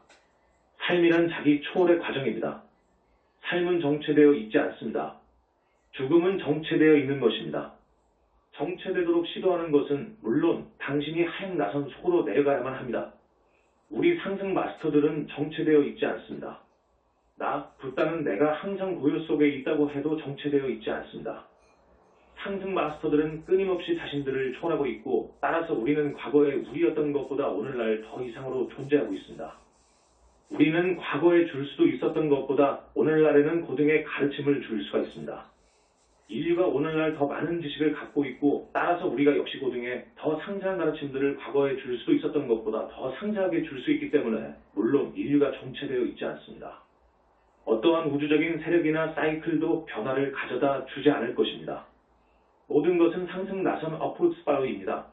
삶이란 자기 초월의 과정입니다. 삶은 정체되어 있지 않습니다. 죽음은 정체되어 있는 것입니다. 정체되도록 시도하는 것은 물론 당신이 하행 나선 속으로 내려가야만 합니다. 우리 상승 마스터들은 정체되어 있지 않습니다. 붓다는 내가 항상 고요 속에 있다고 해도 정체되어 있지 않습니다. 상승 마스터들은 끊임없이 자신들을 초월하고 있고 따라서 우리는 과거에 우리였던 것보다 오늘날 더 이상으로 존재하고 있습니다. 우리는 과거에 줄 수도 있었던 것보다 오늘날에는 고등의 가르침을 줄 수가 있습니다. 인류가 오늘날 더 많은 지식을 갖고 있고 따라서 우리가 역시 고등에 더 상세한 가르침들을 과거에 줄 수도 있었던 것보다 더 상세하게 줄 수 있기 때문에 물론 인류가 정체되어 있지 않습니다. 어떠한 우주적인 세력이나 사이클도 변화를 가져다 주지 않을 것입니다. 모든 것은 상승 나선 어프로치 스파이럴입니다.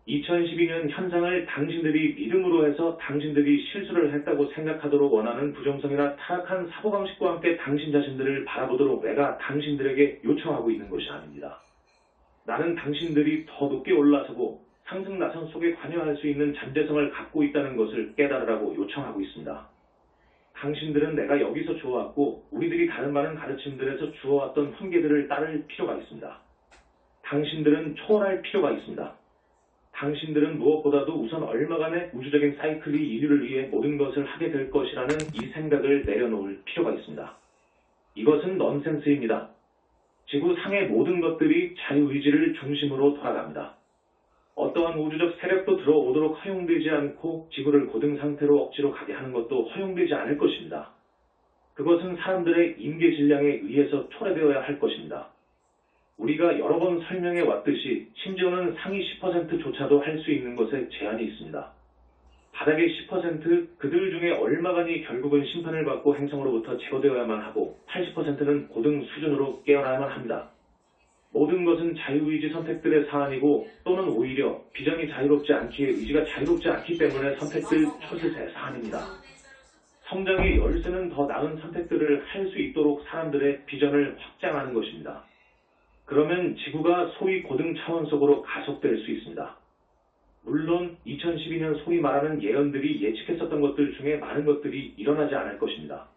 2012년 현상을 당신들이 믿음으로 해서 당신들이 실수를 했다고 생각하도록 원하는 부정성이나 타락한 사고방식과 함께 당신 자신들을 바라보도록 내가 당신들에게 요청하고 있는 것이 아닙니다. 나는 당신들이 더 높게 올라서고 상승 나선 속에 관여할 수 있는 잠재성을 갖고 있다는 것을 깨달으라고 요청하고 있습니다. 당신들은 내가 여기서 주어왔고 우리들이 다른 많은 가르침들에서 주어왔던 훈계들을 따를 필요가 있습니다. 당신들은 초월할 필요가 있습니다. 당신들은 무엇보다도 우선 얼마간의 우주적인 사이클이 인류를 위해 모든 것을 하게 될 것이라는 이 생각을 내려놓을 필요가 있습니다. 이것은 넌센스입니다. 지구 상의 모든 것들이 자유의지를 중심으로 돌아갑니다. 어떠한 우주적 세력도 들어오도록 허용되지 않고 지구를 고등 상태로 억지로 가게 하는 것도 허용되지 않을 것입니다. 그것은 사람들의 임계 질량에 의해서 초래되어야 할 것입니다. 우리가 여러 번 설명해 왔듯이 심지어는 상위 10%조차도 할 수 있는 것에 제한이 있습니다. 바닥의 10% 그들 중에 얼마간이 결국은 심판을 받고 행성으로부터 제거되어야만 하고 80%는 고등 수준으로 깨어나야만 합니다. 모든 것은 자유의지 선택들의 사안이고 또는 오히려 비전이 자유롭지 않기에 의지가 자유롭지 않기 때문에 선택될 초세의 사안입니다. 성장의 열쇠는 더 나은 선택들을 할 수 있도록 사람들의 비전을 확장하는 것입니다. 그러면 지구가 소위 고등 차원 속으로 가속될 수 있습니다. 물론 2012년 소위 말하는 예언들이 예측했었던 것들 중에 많은 것들이 일어나지 않을 것입니다.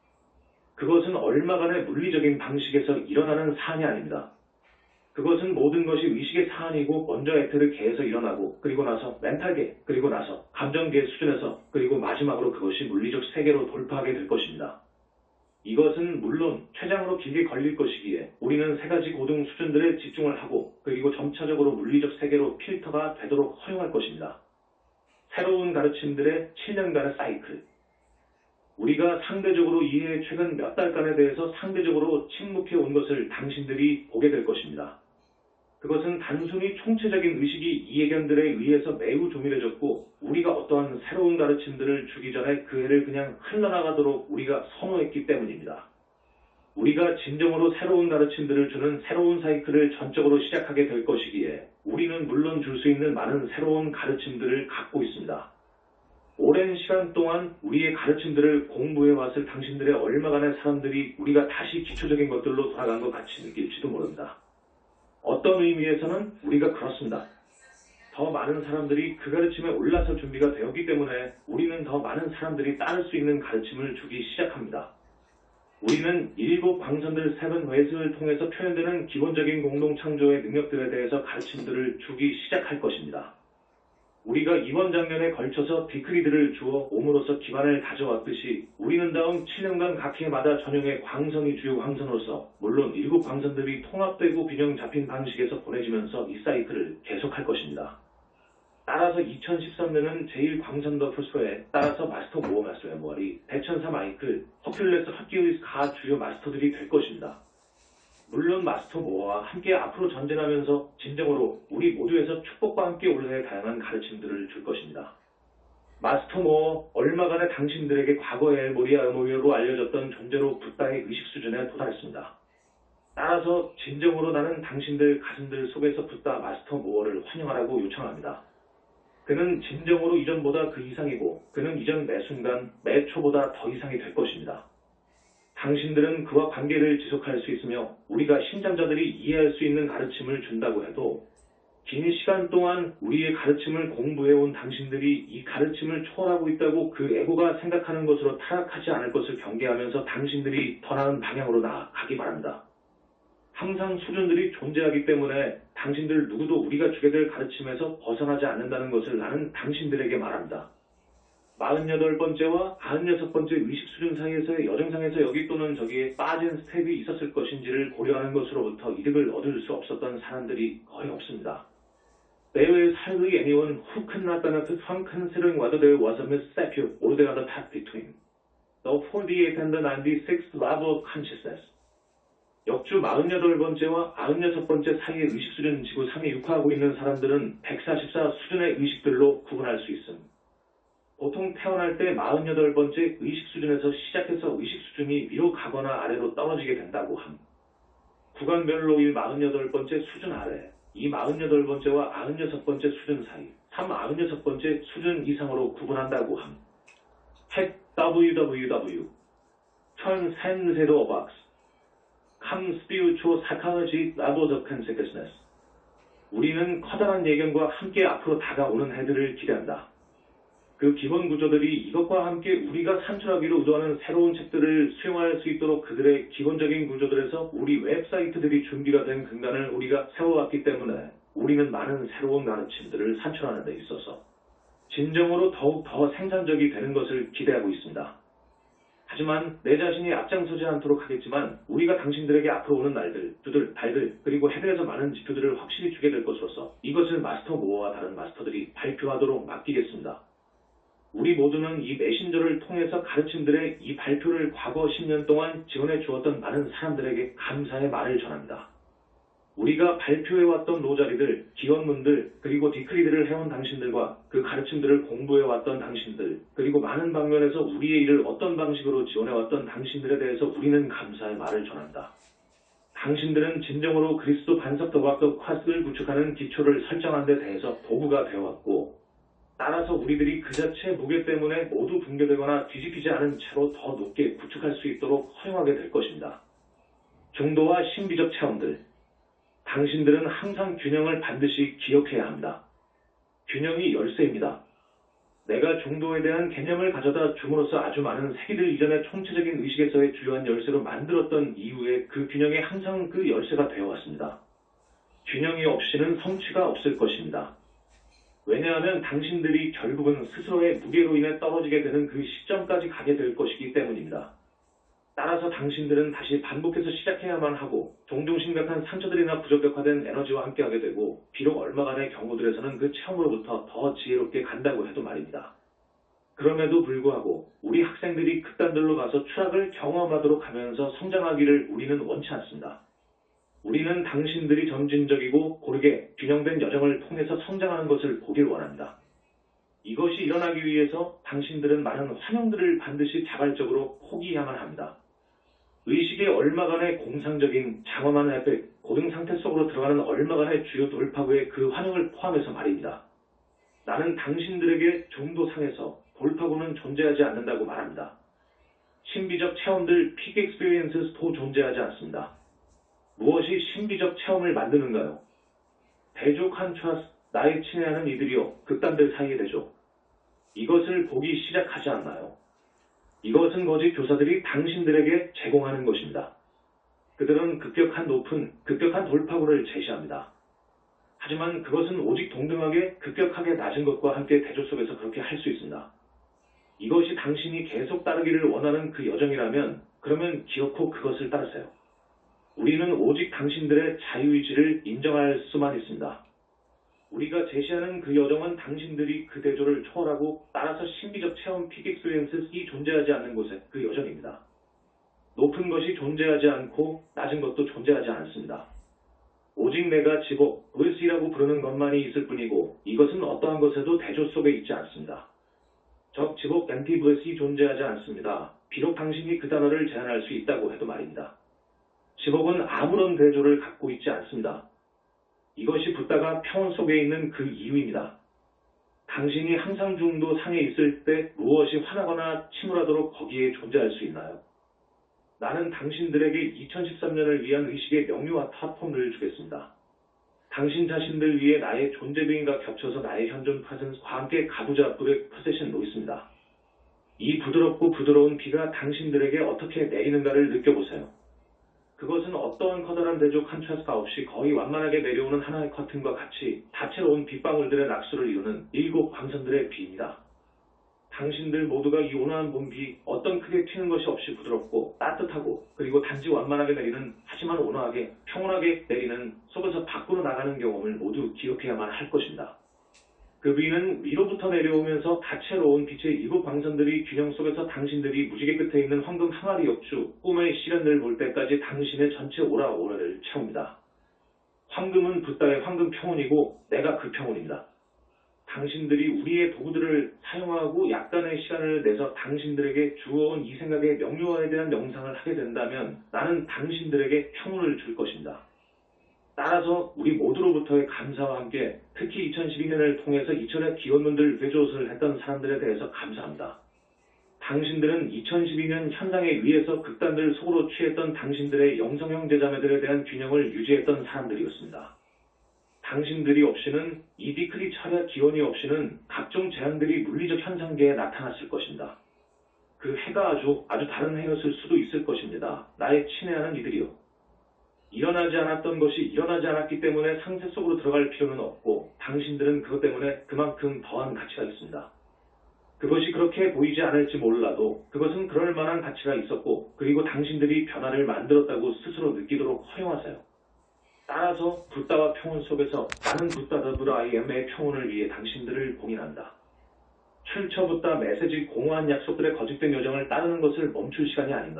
그것은 얼마간의 물리적인 방식에서 일어나는 사안이 아닙니다. 그것은 모든 것이 의식의 사안이고 먼저 에테르계에서 일어나고 그리고 나서 멘탈계 그리고 나서 감정계 수준에서 그리고 마지막으로 그것이 물리적 세계로 돌파하게 될 것입니다. 이것은 물론 최장으로 길게 걸릴 것이기에 우리는 세 가지 고등 수준들에 집중을 하고 그리고 점차적으로 물리적 세계로 필터가 되도록 허용할 것입니다. 새로운 가르침들의 7년간의 사이클. 우리가 상대적으로 이해 최근 몇 달간에 대해서 상대적으로 침묵해 온 것을 당신들이 보게 될 것입니다. 그것은 단순히 총체적인 의식이 이해견들에 의해서 매우 조밀해졌고 우리가 어떠한 새로운 가르침들을 주기 전에 그 해를 그냥 흘러나가도록 우리가 선호했기 때문입니다. 우리가 진정으로 새로운 가르침들을 주는 새로운 사이클을 전적으로 시작하게 될 것이기에 우리는 물론 줄 수 있는 많은 새로운 가르침들을 갖고 있습니다. 오랜 시간 동안 우리의 가르침들을 공부해왔을 당신들의 얼마간의 사람들이 우리가 다시 기초적인 것들로 돌아간 것 같이 느낄지도 모릅니다. 어떤 의미에서는 우리가 그렇습니다. 더 많은 사람들이 그 가르침에 올라설 준비가 되었기 때문에 우리는 더 많은 사람들이 따를 수 있는 가르침을 주기 시작합니다. 우리는 일곱 광선들 세븐 웨이스를 통해서 표현되는 기본적인 공동창조의 능력들에 대해서 가르침들을 주기 시작할 것입니다. 우리가 이번 작년에 걸쳐서 디크리들을 주어 몸으로서 기반을 다져왔듯이 우리는 다음 7년간 각 해마다 전용의 광선이 주요 광선으로서 물론 일곱 광선들이 통합되고 균형 잡힌 방식에서 보내지면서 이 사이클을 계속할 것입니다. 따라서 2013년은 제1광선 더 풀스웨 따라서 마스터 모어 마스터의 모아리 대천사 마이클 허큘레스 헛기우리스 가 주요 마스터들이 될 것입니다. 물론 마스터 모어와 함께 앞으로 전진하면서 진정으로 우리 모두에서 축복과 함께 올해의 다양한 가르침들을 줄 것입니다. 마스터 모어 얼마간의 당신들에게 과거의 모리아 모리아로 알려졌던 존재로 붓다의 의식 수준에 도달했습니다. 따라서 진정으로 나는 당신들 가슴들 속에서 붓다 마스터 모어를 환영하라고 요청합니다. 그는 진정으로 이전보다 그 이상이고 그는 이전 매 순간 매 초보다 더 이상이 될 것입니다. 당신들은 그와 관계를 지속할 수 있으며 우리가 신장자들이 이해할 수 있는 가르침을 준다고 해도 긴 시간 동안 우리의 가르침을 공부해온 당신들이 이 가르침을 초월하고 있다고 그 에고가 생각하는 것으로 타락하지 않을 것을 경계하면서 당신들이 더 나은 방향으로 나아가기 바랍니다. 항상 수준들이 존재하기 때문에 당신들 누구도 우리가 주게 될 가르침에서 벗어나지 않는다는 것을 나는 당신들에게 말합니다. 48번째와 96번째 의식 수준 사이에서의 여정상에서 여기 또는 저기에 빠진 스텝이 있었을 것인지를 고려하는 것으로부터 이득을 얻을 수 없었던 사람들이 거의 없습니다. There is hardly anyone who could not benefit from considering whether there was a misstep or the other path between the 48th and the 96th level of consciousness. 역주 48번째와 96번째 사이의 의식 수준 지구 상에 육화하고 있는 사람들은 144 수준의 의식들로 구분할 수 있습니다. 보통 태어날 때 48번째 의식 수준에서 시작해서 의식 수준이 위로 가거나 아래로 떨어지게 된다고 함. 구간별로 이 48번째 수준 아래, 이 48번째와 96번째 수준 사이, 96번째 수준 이상으로 구분한다고 함. 핵 www Transcendental Box Come Spiritual Psychology Levels of Consciousness. 우리는 커다란 예견과 함께 앞으로 다가오는 해들을 기대한다. 그 기본 구조들이 이것과 함께 우리가 산출하기로 의도하는 새로운 책들을 수용할 수 있도록 그들의 기본적인 구조들에서 우리 웹사이트들이 준비가 된 근간을 우리가 세워왔기 때문에 우리는 많은 새로운 가르침들을 산출하는 데 있어서 진정으로 더욱 더 생산적이 되는 것을 기대하고 있습니다. 하지만 내 자신이 앞장서지 않도록 하겠지만 우리가 당신들에게 앞으로 오는 날들, 주들, 달들, 그리고 해들에서 많은 지표들을 확실히 주게 될 것으로서 이것을 마스터 모어와 다른 마스터들이 발표하도록 맡기겠습니다. 우리 모두는 이 메신저를 통해서 가르침들의 이 발표를 과거 10년 동안 지원해 주었던 많은 사람들에게 감사의 말을 전합니다. 우리가 발표해왔던 노자리들, 기원문들, 그리고 디크리들을 해온 당신들과 그 가르침들을 공부해왔던 당신들, 그리고 많은 방면에서 우리의 일을 어떤 방식으로 지원해왔던 당신들에 대해서 우리는 감사의 말을 전한다. 당신들은 진정으로 그리스도 반석도박도 콱을 구축하는 기초를 설정한 데 대해서 도구가 되어왔고, 따라서 우리들이 그 자체의 무게 때문에 모두 붕괴되거나 뒤집히지 않은 채로 더 높게 구축할 수 있도록 허용하게 될 것입니다. 중도와 신비적 체험들. 당신들은 항상 균형을 반드시 기억해야 합니다. 균형이 열쇠입니다. 내가 중도에 대한 개념을 가져다 줌으로써 아주 많은 세기들 이전의 총체적인 의식에서의 주요한 열쇠로 만들었던 이후에 그 균형이 항상 그 열쇠가 되어왔습니다. 균형이 없이는 성취가 없을 것입니다. 왜냐하면 당신들이 결국은 스스로의 무게로 인해 떨어지게 되는 그 시점까지 가게 될 것이기 때문입니다. 따라서 당신들은 다시 반복해서 시작해야만 하고 종종 심각한 상처들이나 부적격화된 에너지와 함께하게 되고 비록 얼마간의 경우들에서는 그 체험으로부터 더 지혜롭게 간다고 해도 말입니다. 그럼에도 불구하고 우리 학생들이 극단들로 가서 추락을 경험하도록 하면서 성장하기를 우리는 원치 않습니다. 우리는 당신들이 점진적이고 고르게 균형된 여정을 통해서 성장하는 것을 보길 원합니다. 이것이 일어나기 위해서 당신들은 많은 환영들을 반드시 자발적으로 포기해야만 합니다. 의식의 얼마간의 공상적인 장엄한 에펙, 고등 상태 속으로 들어가는 얼마간의 주요 돌파구의 그 환영을 포함해서 말입니다. 나는 당신들에게 중도상에서 돌파구는 존재하지 않는다고 말합니다. 신비적 체험들, 픽 익스피리언스도 존재하지 않습니다. 무엇이 신비적 체험을 만드는가요? 대족 한추하스, 나의 친애하는 이들이여, 극단들 사이의 대족. 이것을 보기 시작하지 않나요? 이것은 거짓 교사들이 당신들에게 제공하는 것입니다. 그들은 급격한 돌파구를 제시합니다. 하지만 그것은 오직 동등하게 급격하게 낮은 것과 함께 대조 속에서 그렇게 할 수 있습니다. 이것이 당신이 계속 따르기를 원하는 그 여정이라면 그러면 기어코 그것을 따르세요. 우리는 오직 당신들의 자유의지를 인정할 수만 있습니다. 우리가 제시하는 그 여정은 당신들이 그 대조를 초월하고 따라서 신비적 체험 픽 익스피리언스이 존재하지 않는 곳의 그 여정입니다. 높은 것이 존재하지 않고 낮은 것도 존재하지 않습니다. 오직 내가 지복, 블리스라고 부르는 것만이 있을 뿐이고 이것은 어떠한 것에도 대조 속에 있지 않습니다. 적, 지복, 앤티 블리스이 존재하지 않습니다. 비록 당신이 그 단어를 제안할 수 있다고 해도 말입니다. 지복은 아무런 대조를 갖고 있지 않습니다. 이것이 붓다가 평온 속에 있는 그 이유입니다. 당신이 항상 중도 상에 있을 때 무엇이 화나거나 침울하도록 거기에 존재할 수 있나요? 나는 당신들에게 2013년을 위한 의식의 명료와 타폼을 주겠습니다. 당신 자신들 위해 나의 존재 비인과 겹쳐서 나의 현존 프레젠스와 함께 가부좌 불의 포세션도 있습니다. 이 부드럽고 부드러운 비가 당신들에게 어떻게 내리는가를 느껴보세요. 그것은 어떠한 커다란 대족 한 차스가 없이 거의 완만하게 내려오는 하나의 커튼과 같이 다채로운 빗방울들의 낙수를 이루는 7 광선들의 비입니다. 당신들 모두가 이 온화한 봄비, 어떤 크게 튀는 것이 없이 부드럽고 따뜻하고 그리고 단지 완만하게 내리는 하지만 온화하게 평온하게 내리는 속에서 밖으로 나가는 경험을 모두 기억해야만 할 것입니다. 그 비는 위로부터 내려오면서 다채로운 빛의 7 광선들이 균형 속에서 당신들이 무지개 끝에 있는 황금 항아리 역주, 꿈의 시련을 볼 때까지 당신의 전체 오라오라를 채웁니다. 황금은 붓다의 황금 평온이고 내가 그 평온입니다. 당신들이 우리의 도구들을 사용하고 약간의 시간을 내서 당신들에게 주어온 이 생각의 명료화에 대한 명상을 하게 된다면 나는 당신들에게 평온을 줄 것입니다. 따라서 우리 모두로부터의 감사와 함께 특히 2012년을 통해서 이천의 기원문들 외조를 했던 사람들에 대해서 감사합니다. 당신들은 2012년 현상에 의해서 극단들 속으로 취했던 당신들의 영성형 제자매들에 대한 균형을 유지했던 사람들이었습니다. 당신들이 없이는 이 디크리 차례 기원이 없이는 각종 재앙들이 물리적 현상계에 나타났을 것입니다. 그 해가 아주 다른 해였을 수도 있을 것입니다. 나의 친애하는 이들이요. 일어나지 않았던 것이 일어나지 않았기 때문에 상세 속으로 들어갈 필요는 없고 당신들은 그것 때문에 그만큼 더한 가치가 있습니다. 그것이 그렇게 보이지 않을지 몰라도 그것은 그럴 만한 가치가 있었고 그리고 당신들이 변화를 만들었다고 스스로 느끼도록 허용하세요. 따라서 붓다와 평온 속에서 나는 붓다더 브라 아이엠의 평온을 위해 당신들을 봉인한다. 출처 붓다 메시지 공허한 약속들의 거짓된 여정을 따르는 것을 멈출 시간이 아닌가.